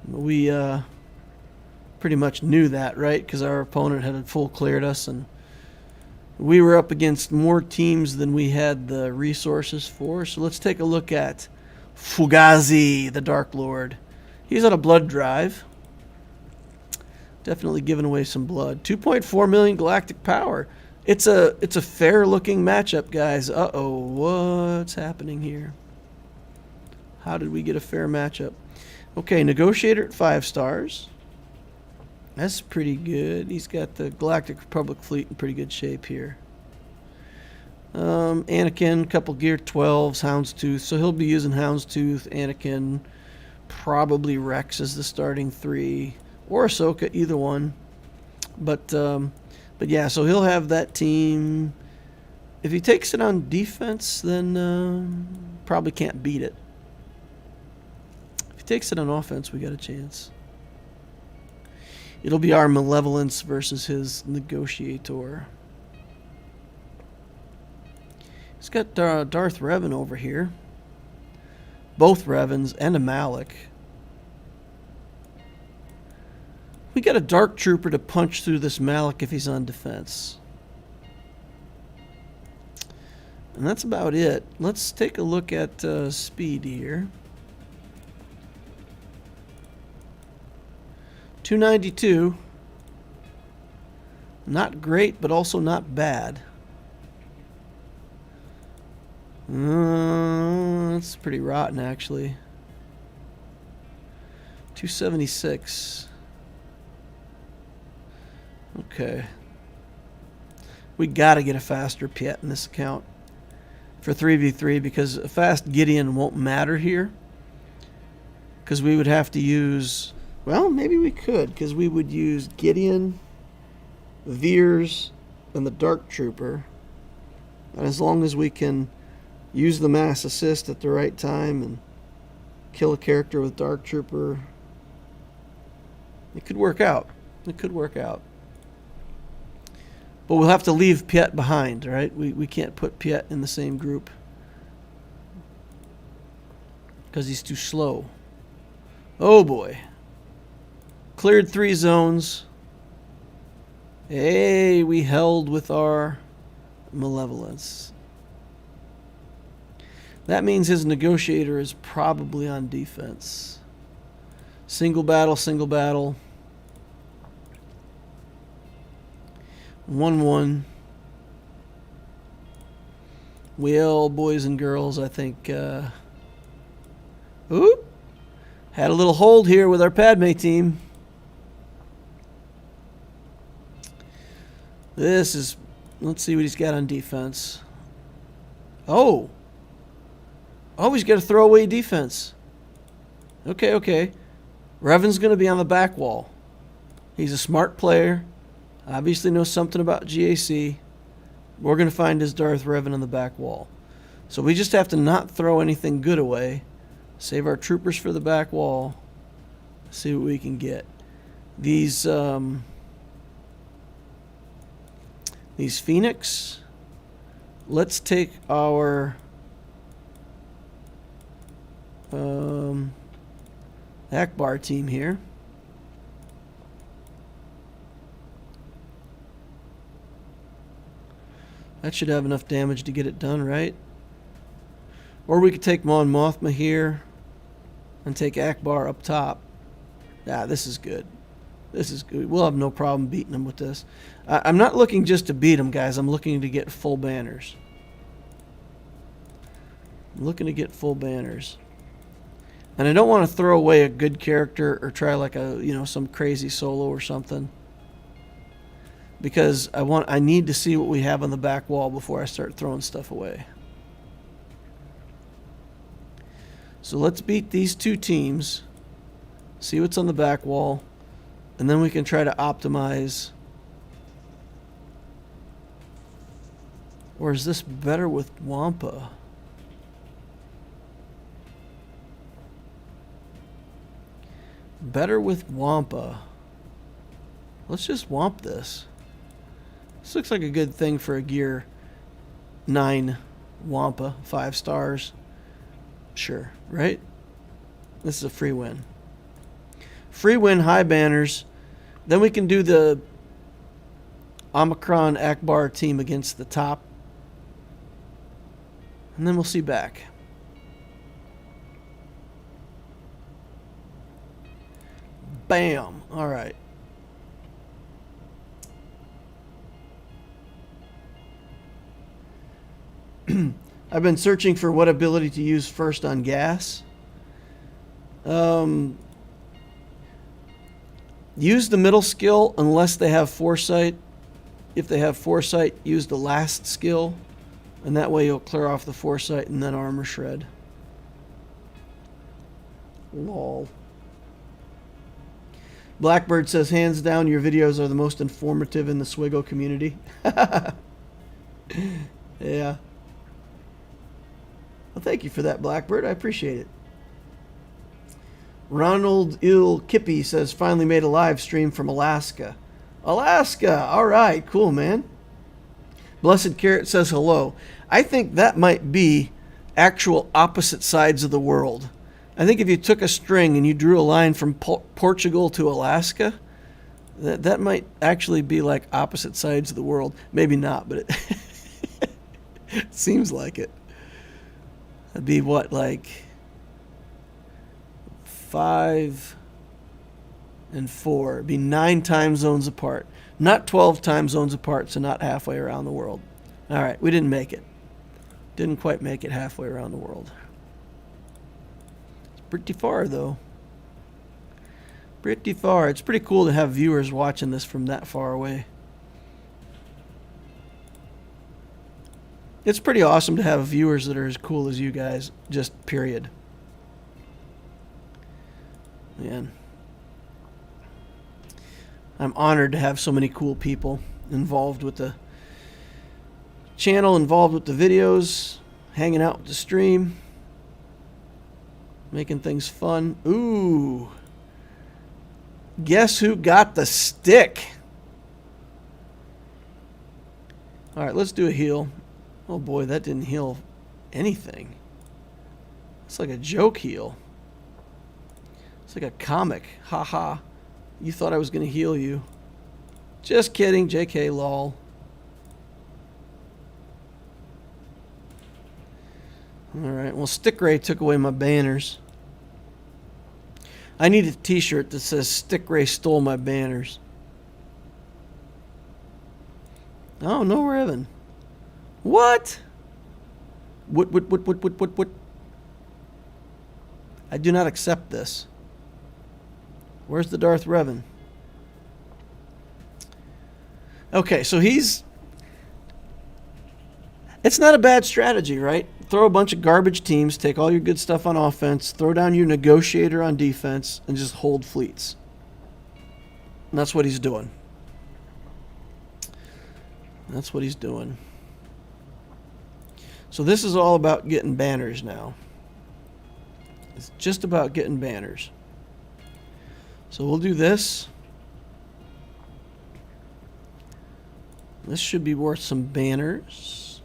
We pretty much knew that, right? Because our opponent had full cleared us, and we were up against more teams than we had the resources for. So let's take a look at Fugazi, the Dark Lord. He's on a blood drive. Definitely giving away some blood. 2.4 million galactic power. It's a fair looking matchup, guys. Uh-oh, what's happening here? How did we get a fair matchup? Okay, Negotiator at 5 stars. That's pretty good. He's got the Galactic Republic fleet in pretty good shape here. Anakin, couple Gear 12s, Houndstooth. So he'll be using Houndstooth, Anakin, probably Rex as the starting 3, or Ahsoka, either one. But yeah, so he'll have that team. If he takes it on defense, then probably can't beat it. If he takes it on offense, we got a chance. It'll be our Malevolence versus his Negotiator. He's got Darth Revan over here. Both Revans and a Malik. We got a Dark Trooper to punch through this Malik if he's on defense. And that's about it. Let's take a look at speed here. 292. Not great, but also not bad. That's pretty rotten, actually. 276. Okay. We got to get a faster Piet in this account for 3v3 because a fast Gideon won't matter here. Because we would have to use... Well, maybe we could, because we would use Gideon, Veers, and the Dark Trooper. And as long as we can use the mass assist at the right time and kill a character with Dark Trooper, it could work out. It could work out. But we'll have to leave Piet behind, right? We can't put Piet in the same group because he's too slow. Oh boy. Cleared 3 zones. Hey, we held with our Malevolence. That means his Negotiator is probably on defense. Single battle, single battle. 1-1. Well, boys and girls, I think... Oop! Had a little hold here with our Padme team. This is... Let's see what he's got on defense. Oh! Oh, he's got a throwaway defense. Okay, okay. Revan's going to be on the back wall. He's a smart player. Obviously knows something about GAC. We're going to find his Darth Revan on the back wall. So we just have to not throw anything good away. Save our troopers for the back wall. See what we can get. These Phoenix. Let's take our Akbar team here. That should have enough damage to get it done, right? Or we could take Mon Mothma here and take Akbar up top. Ah, this is good. This is good. We'll have no problem beating him with this. I'm not looking just to beat him, guys. I'm looking to get full banners. I'm looking to get full banners. And I don't want to throw away a good character or try like a, some crazy solo or something. Because I need to see what we have on the back wall before I start throwing stuff away. So let's beat these two teams. See what's on the back wall. And then we can try to optimize. Or is this better with Wampa? Better with Wampa. Let's just Wamp this. This looks like a good thing for a Gear 9 Wampa. 5 stars. Sure, right? This is a free win. Free win, high banners. Then we can do the Omicron Akbar team against the top. And then we'll see back. Bam. All right. I've been searching for what ability to use first on gas. Use the middle skill unless they have foresight. If they have foresight, use the last skill. And that way you'll clear off the foresight and then armor shred. Lol. Blackbird says, hands down, your videos are the most informative in the Swiggo community. Yeah. Well, thank you for that, Blackbird. I appreciate it. Ronald Il Kippy says, finally made a live stream from Alaska. Alaska! All right, cool, man. Blessed Carrot says hello. I think that might be actual opposite sides of the world. I think if you took a string and you drew a line from Portugal to Alaska, that might actually be like opposite sides of the world. Maybe not, but it seems like it. That'd be what, like 5 and 4. It'd be 9 time zones apart. Not 12 time zones apart, so not halfway around the world. All right, we didn't make it. Didn't quite make it halfway around the world. It's pretty far, though. Pretty far. It's pretty cool to have viewers watching this from that far away. It's pretty awesome to have viewers that are as cool as you guys, just period. Man. I'm honored to have so many cool people involved with the channel, involved with the videos, hanging out with the stream, making things fun. Ooh. Guess who got the stick? All right, let's do a heal. Oh boy, that didn't heal anything. It's like a joke heal. It's like a comic. Ha ha. You thought I was going to heal you. Just kidding. JK, lol. Alright, well, Stick Ray took away my banners. I need a t-shirt that says Stick Ray stole my banners. Oh, no Revan. What? What? I do not accept this. Where's the Darth Revan? Okay, so it's not a bad strategy, right? Throw a bunch of garbage teams, take all your good stuff on offense, throw down your negotiator on defense, and just hold fleets. And that's what he's doing. That's what he's doing. So this is all about getting banners now. It's just about getting banners. So we'll do this. This should be worth some banners.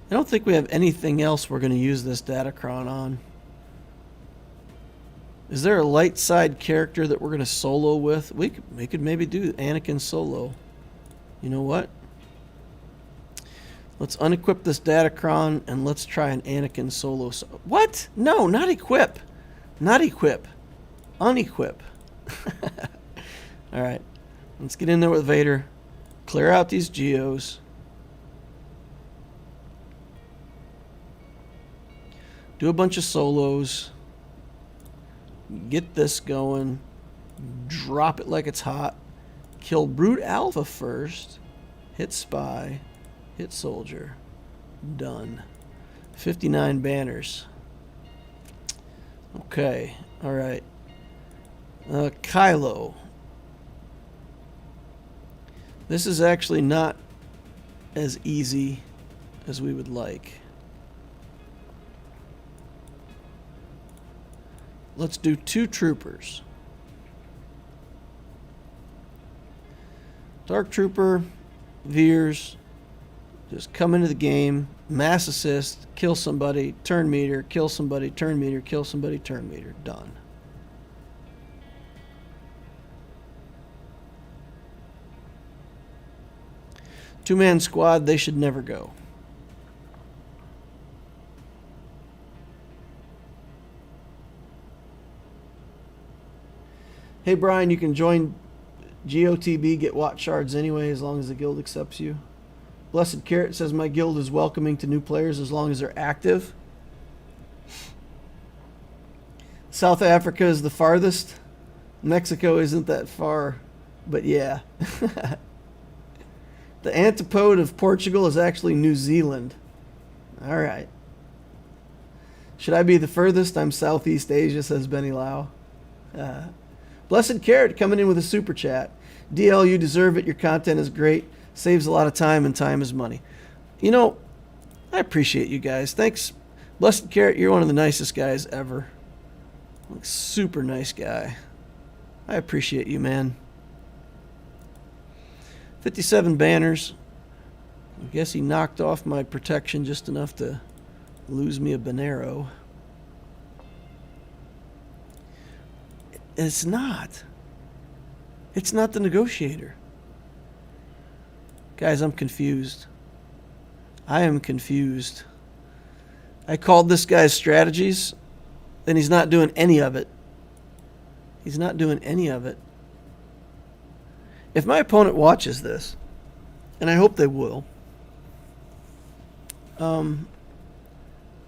I don't think we have anything else we're going to use this Datacron on. Is there a light side character that we're going to solo with? We could maybe do Anakin solo. You know what? Let's unequip this Datacron and let's try an Anakin solo. What? No, not equip. Not equip. Unequip. All right. Let's get in there with Vader. Clear out these Geos. Do a bunch of solos. Get this going. Drop it like it's hot. Kill Brute Alpha first. Hit Spy. Hit Soldier. Done. 59 banners. Okay. Alright. Kylo. This is actually not as easy as we would like. Let's do 2 troopers. Dark Trooper, Veers, just come into the game, mass assist, kill somebody, turn meter, kill somebody, turn meter, kill somebody, turn meter. Done. Two-man squad, they should never go. Hey Brian, you can join GOTB, get Watt Shards anyway, as long as the guild accepts you. Blessed Carrot says my guild is welcoming to new players as long as they're active. South Africa is the farthest. Mexico isn't that far, but yeah. The antipode of Portugal is actually New Zealand. All right. Should I be the furthest? I'm Southeast Asia, says Benny Lau. Blessed Carrot coming in with a super chat. DL, you deserve it. Your content is great. Saves a lot of time, and time is money. You know, I appreciate you guys. Thanks. Blessed Carrot, you're one of the nicest guys ever. Like, super nice guy. I appreciate you, man. 57 banners. I guess he knocked off my protection just enough to lose me a Banero. It's not. It's not the negotiator. Guys, I'm confused. I am confused. I called this guy's strategies, and he's not doing any of it. He's not doing any of it. If my opponent watches this, and I hope they will,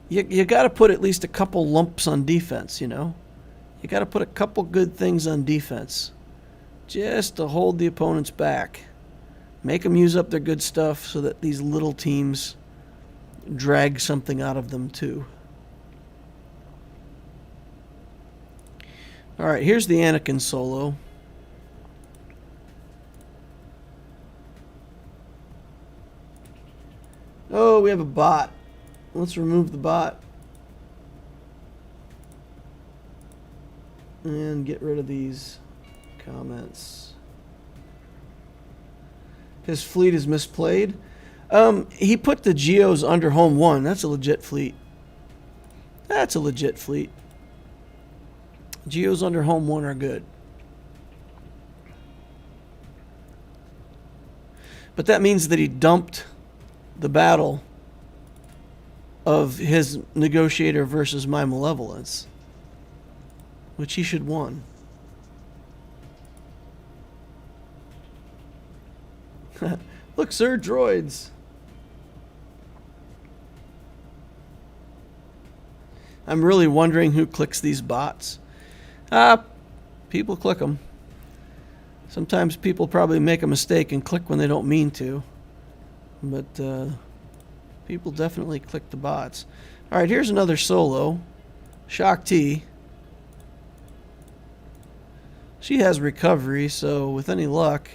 you got to put at least a couple lumps on defense, you know? You got to put a couple good things on defense just to hold the opponents back. Make them use up their good stuff so that these little teams drag something out of them too. All right, here's the Anakin solo. Oh, we have a bot. Let's remove the bot. And get rid of these comments. His fleet is misplayed. He put the Geos under home 1. That's a legit fleet. That's a legit fleet. Geos under home 1 are good. But that means that he dumped the battle of his negotiator versus my malevolence, which he should won. Look, sir, droids. I'm really wondering who clicks these bots. People click them. Sometimes people probably make a mistake and click when they don't mean to. But people definitely click the bots. All right, here's another solo. Shock T. She has recovery, so with any luck,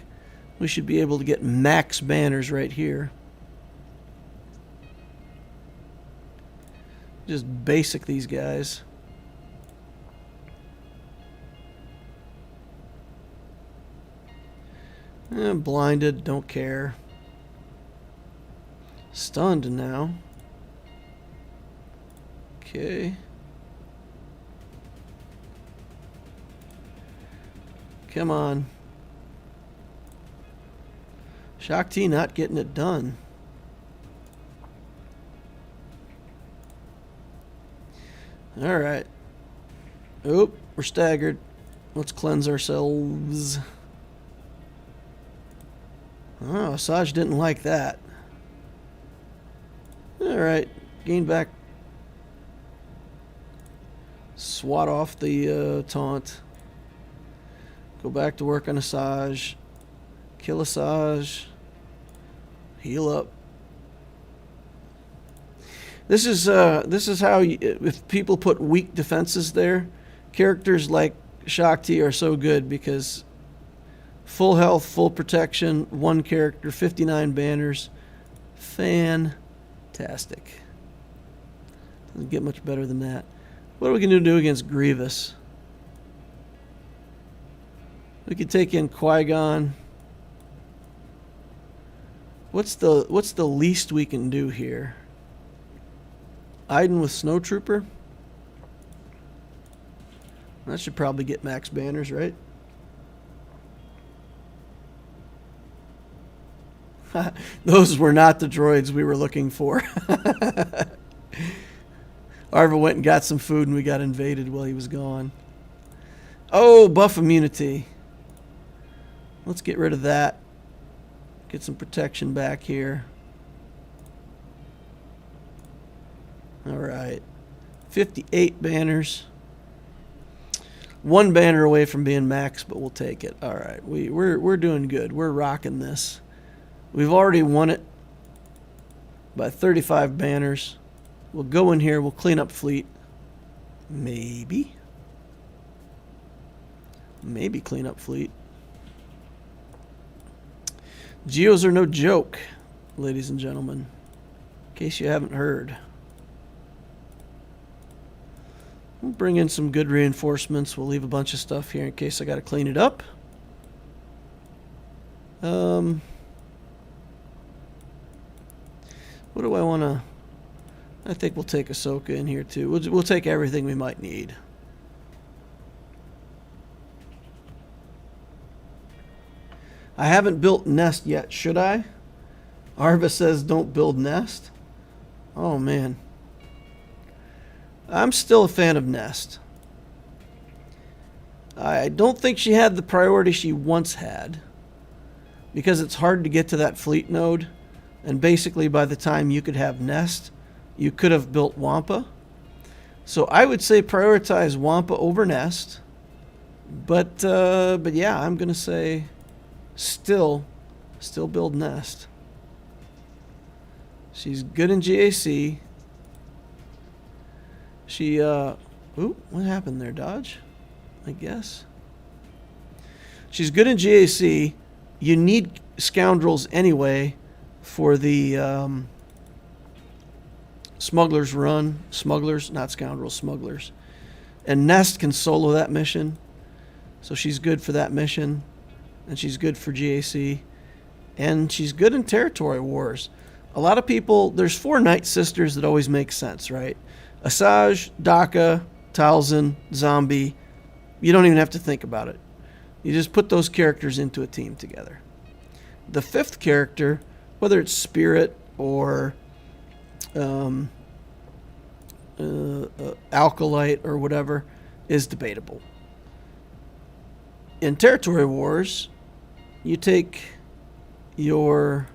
we should be able to get max banners right here. Just basic these guys. Blinded, don't care. Stunned now. Okay. Come on. Shock T not getting it done. All right. Oop, we're staggered. Let's cleanse ourselves. Oh, Asajj didn't like that. All right, gain back. Swat off the taunt. Go back to work on Asajj. Kill Asajj. Heal up. This is how if people put weak defenses there, characters like Shock T are so good because full health, full protection, one character, 59 banners, fantastic. Doesn't get much better than that. What are we going to do against Grievous? We could take in Qui-Gon. What's the least we can do here? Iden with Snowtrooper? That should probably get max banners, right? Those were not the droids we were looking for. Arva went and got some food and we got invaded while he was gone. Oh, buff immunity. Let's get rid of that. Get some protection back here. All right. 58 banners. One banner away from being max, but we'll take it. All right. We're doing good. We're rocking this. We've already won it by 35 banners. We'll go in here. We'll clean up fleet. Maybe clean up fleet. Geos are no joke, ladies and gentlemen. In case you haven't heard. We'll bring in some good reinforcements. We'll leave a bunch of stuff here in case I got to clean it up. What do I want to... I think we'll take Ahsoka in here too. We'll take everything we might need. I haven't built Nest yet, should I? Arva says don't build Nest. Oh man. I'm still a fan of Nest. I don't think she had the priority she once had, because it's hard to get to that fleet node, and basically by the time you could have Nest, you could have built Wampa. So I would say prioritize Wampa over Nest, but yeah, I'm gonna say still build Nest. She's good in GAC. She, ooh, what happened there, Dodge? I guess. She's good in GAC. You need scoundrels anyway for the smugglers run. Smugglers, not scoundrels, smugglers. And Nest can solo that mission. So she's good for that mission. And she's good for GAC. And she's good in territory wars. A lot of people, there's 4 Night Sisters that always make sense, right? Asajj, Daka, Talzin, Zombie. You don't even have to think about it. You just put those characters into a team together. The 5th character, whether it's Spirit or Alkalite or whatever, is debatable. In territory wars, you take your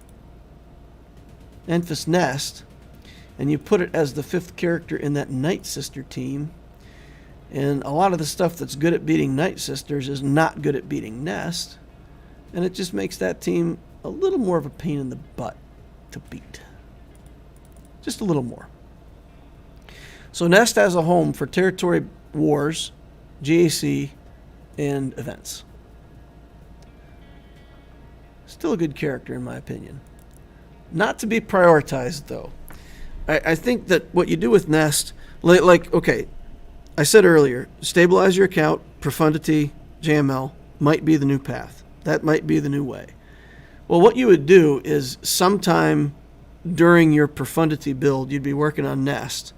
Enfys Nest and you put it as the 5th character in that Night Sister team. And a lot of the stuff that's good at beating Night Sisters is not good at beating Nest. And it just makes that team a little more of a pain in the butt to beat. Just a little more. So Nest has a home for territory wars, GAC, and events. Still a good character in my opinion. Not to be prioritized though. I think that what you do with Nest, okay, I said earlier, stabilize your account, Profundity, JML, might be the new path. That might be the new way. Well, what you would do is sometime during your Profundity build, you'd be working on Nest.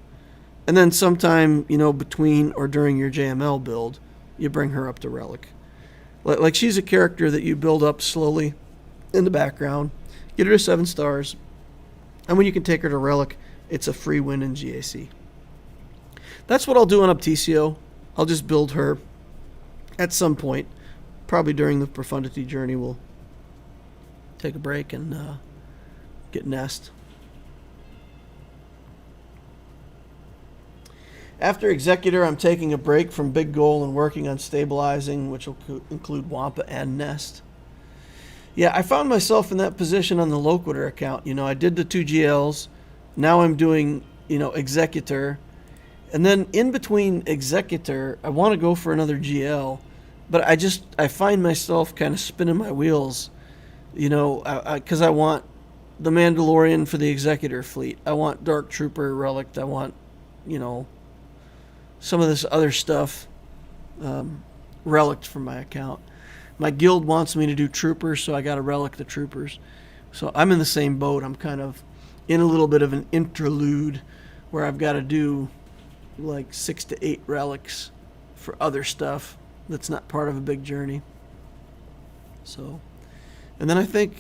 And then sometime, between or during your JML build, you bring her up to Relic. Like she's a character that you build up slowly in the background, get her to 7 stars, and when you can take her to Relic, it's a free win in GAC. That's what I'll do on Upticio. I'll just build her at some point. Probably during the Profundity journey, we'll take a break and get Nest. After Executor, I'm taking a break from Big Goal and working on stabilizing, which will include Wampa and Nest. Yeah, I found myself in that position on the Loquitur account. I did the 2 GLs. Now I'm doing, Executor. And then in between Executor, I want to go for another GL. But I find myself kind of spinning my wheels, because I want the Mandalorian for the Executor fleet. I want Dark Trooper Relic. I want, some of this other stuff relicked from my account. My guild wants me to do Troopers, so I got to relic the Troopers. So I'm in the same boat. I'm kind of in a little bit of an interlude where I've got to do like 6 to 8 relics for other stuff that's not part of a big journey. So, and then I think,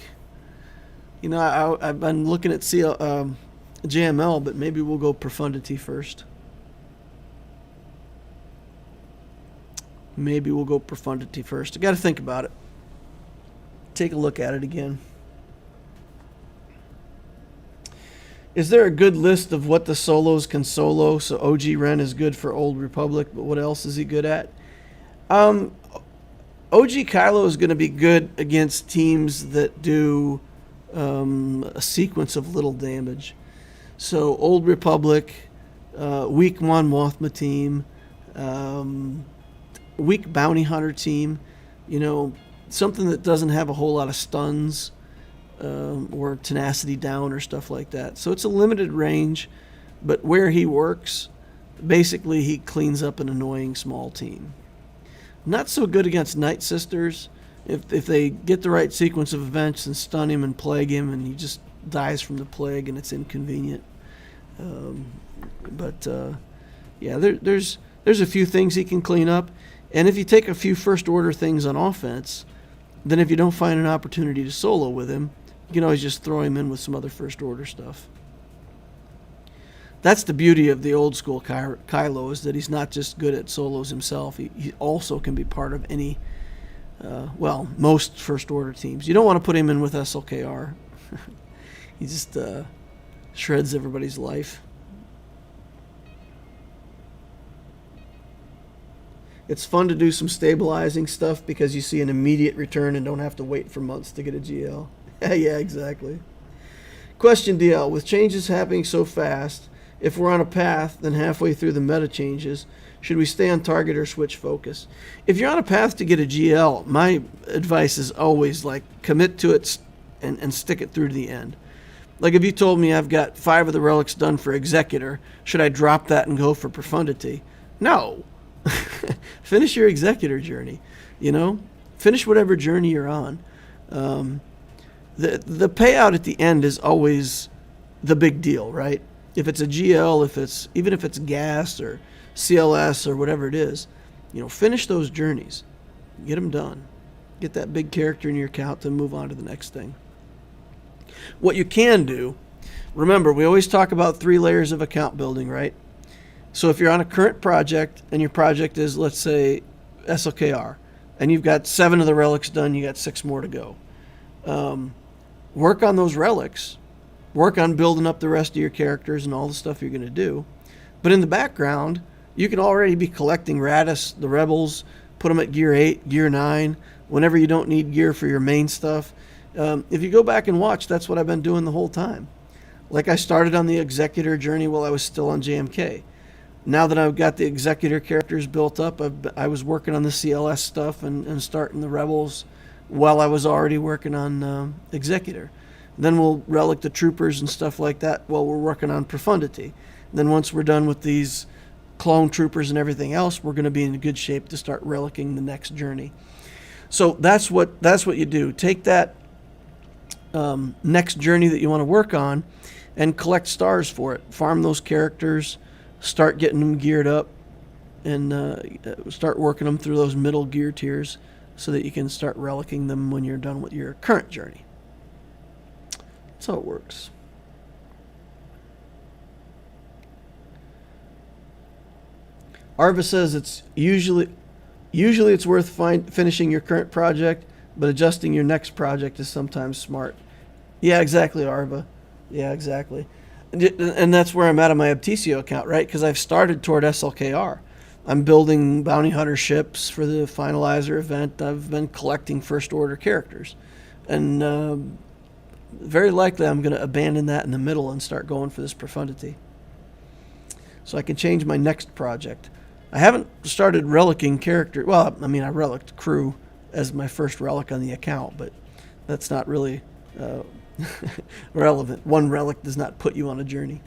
I've been looking at JML, but maybe we'll go Profundity first. Maybe we'll go Profundity first. I got to think about it. Take a look at it again. Is there a good list of what the solos can solo? So OG Ren is good for Old Republic, but what else is he good at? OG Kylo is going to be good against teams that do a sequence of little damage. So Old Republic, weak Mon Mothma team, weak Bounty Hunter team, something that doesn't have a whole lot of stuns or tenacity down or stuff like that. So it's a limited range, but where he works, basically he cleans up an annoying small team. Not so good against Night Sisters. If they get the right sequence of events and stun him and plague him, and he just dies from the plague and it's inconvenient. Yeah, there's a few things he can clean up. And if you take a few first order things on offense, then if you don't find an opportunity to solo with him, you can always just throw him in with some other first order stuff. That's the beauty of the old school Kylo, is that he's not just good at solos himself. He also can be part of any, most first order teams. You don't want to put him in with SLKR. He just shreds everybody's life. It's fun to do some stabilizing stuff because you see an immediate return and don't have to wait for months to get a GL. Yeah, exactly. Question, DL. With changes happening so fast, if we're on a path, then halfway through the meta changes, should we stay on target or switch focus? If you're on a path to get a GL, my advice is always commit to it and stick it through to the end. Like if you told me I've got 5 of the relics done for Executor, should I drop that and go for Profundity? No. Finish your Executor journey. Finish whatever journey you're on. The payout at the end is always the big deal, right? If it's a GL, even if it's gas or CLS or whatever it is, finish those journeys. Get them done. Get that big character in your account to move on to the next thing. What you can do, remember, we always talk about 3 layers of account building, right? So if you're on a current project and your project is, let's say, SLKR, and you've got 7 of the relics done, you got 6 more to go. Work on those relics. Work on building up the rest of your characters and all the stuff you're going to do. But in the background, you can already be collecting Radis, the Rebels, put them at Gear 8, Gear 9, whenever you don't need gear for your main stuff. If you go back and watch, that's what I've been doing the whole time. Like I started on the Executor journey while I was still on JMK. Now that I've got the Executor characters built up, I was working on the CLS stuff and starting the Rebels while I was already working on Executor. Then we'll relic the troopers and stuff like that while we're working on Profundity. Then once we're done with these clone troopers and everything else, we're going to be in good shape to start relicking the next journey. So that's what you do. Take that next journey that you want to work on and collect stars for it. Farm those characters, start getting them geared up, and start working them through those middle gear tiers so that you can start relicking them when you're done with your current journey. That's how it works. Arva says it's usually it's worth finishing your current project, but adjusting your next project is sometimes smart. Yeah, exactly, Arva. Yeah, exactly. And that's where I'm at on my Abtisio account, right? Because I've started toward SLKR. I'm building bounty hunter ships for the finalizer event. I've been collecting first order characters. And very likely I'm going to abandon that in the middle and start going for this Profundity. So I can change my next project. I haven't started relicking character. Well, I mean, I relicked crew as my first relic on the account, but that's not really relevant. One relic does not put you on a journey.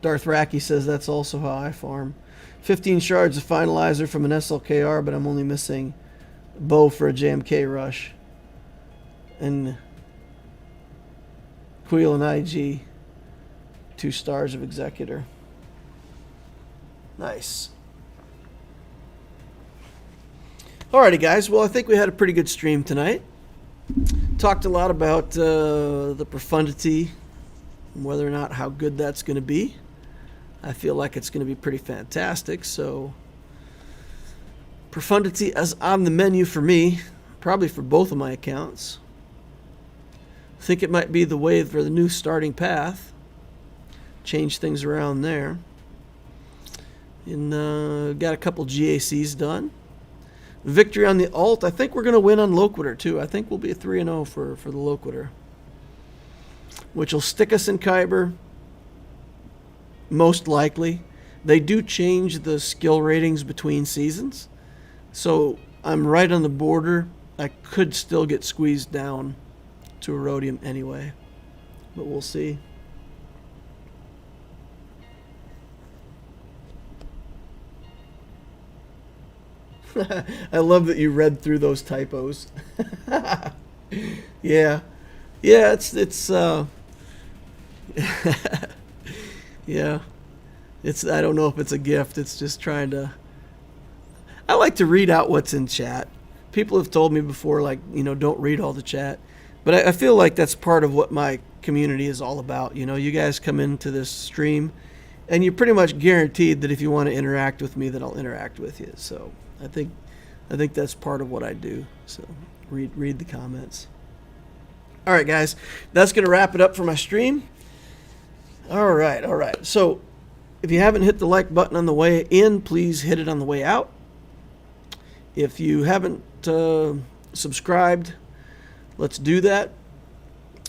Darth Racky says that's also how I farm. 15 shards of finalizer from an SLKR, but I'm only missing bow for a JMK rush. And Queel and IG, 2 stars of Executor. Nice. Alrighty, guys. Well, I think we had a pretty good stream tonight. Talked a lot about the Profundity, and whether or not how good that's going to be. I feel like it's going to be pretty fantastic. So, Profundity is on the menu for me, probably for both of my accounts. I think it might be the way for the new starting path. Change things around there. And got a couple GACs done. victory on the alt. I think we're going to win on Loquitur too. I think we'll be a 3-0 for the Loquitur, which will stick us in Kyber, most likely. They do change the skill ratings between seasons, so I'm right on the border. I could still get squeezed down to Erodium anyway, but we'll see. I love that you read through those typos. Yeah. Yeah, it's yeah. It's, I don't know if it's a gift. It's just trying to, I like to read out what's in chat. People have told me before, like, you know, don't read all the chat. But I feel like that's part of what my community is all about. You know, you guys come into this stream and you're pretty much guaranteed that if you want to interact with me, that I'll interact with you. So I think that's part of what I do. So read the comments. All right, guys, that's going to wrap it up for my stream. All right. So if you haven't hit the like button on the way in, please hit it on the way out. If you haven't subscribed, let's do that.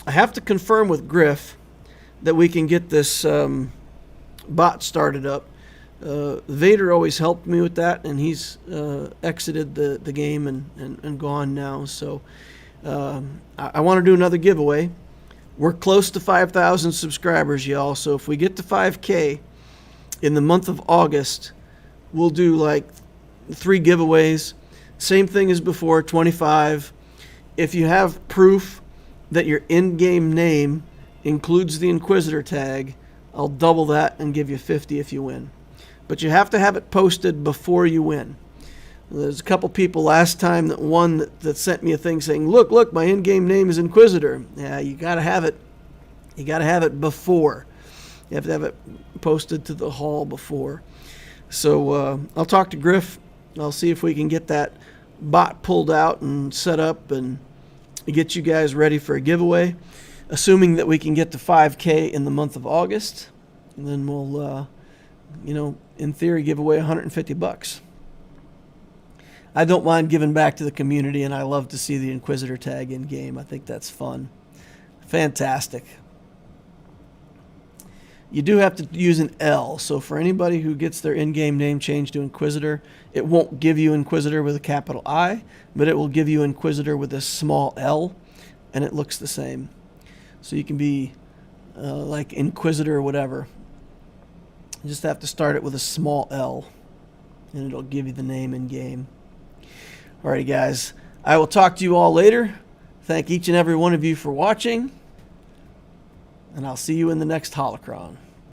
I have to confirm with Griff that we can get this bot started up. Vader always helped me with that, and he's exited the game and gone now. So I want to do another giveaway. We're close to 5,000 subscribers, y'all. So if we get to 5K in the month of August, we'll do like 3 giveaways. Same thing as before, 25. If you have proof that your in-game name includes the Inquisitor tag, I'll double that and give you 50 if you win. But you have to have it posted before you win. There's a couple people last time that won that sent me a thing saying, look, my in-game name is Inquisitor. Yeah, you got to have it. You got to have it before. You have to have it posted to the hall before. So I'll talk to Griff. I'll see if we can get that bot pulled out and set up and get you guys ready for a giveaway, assuming that we can get to 5K in the month of August. And then we'll, in theory, give away $150. I don't mind giving back to the community, and I love to see the Inquisitor tag in game. I think that's fun. Fantastic. You do have to use an L, so for anybody who gets their in-game name changed to Inquisitor, it won't give you Inquisitor with a capital I, but it will give you Inquisitor with a small L, and it looks the same. So you can be like Inquisitor or whatever. You just have to start it with a small L, and it'll give you the name in-game. Alrighty, guys. I will talk to you all later. Thank each and every one of you for watching, and I'll see you in the next holocron.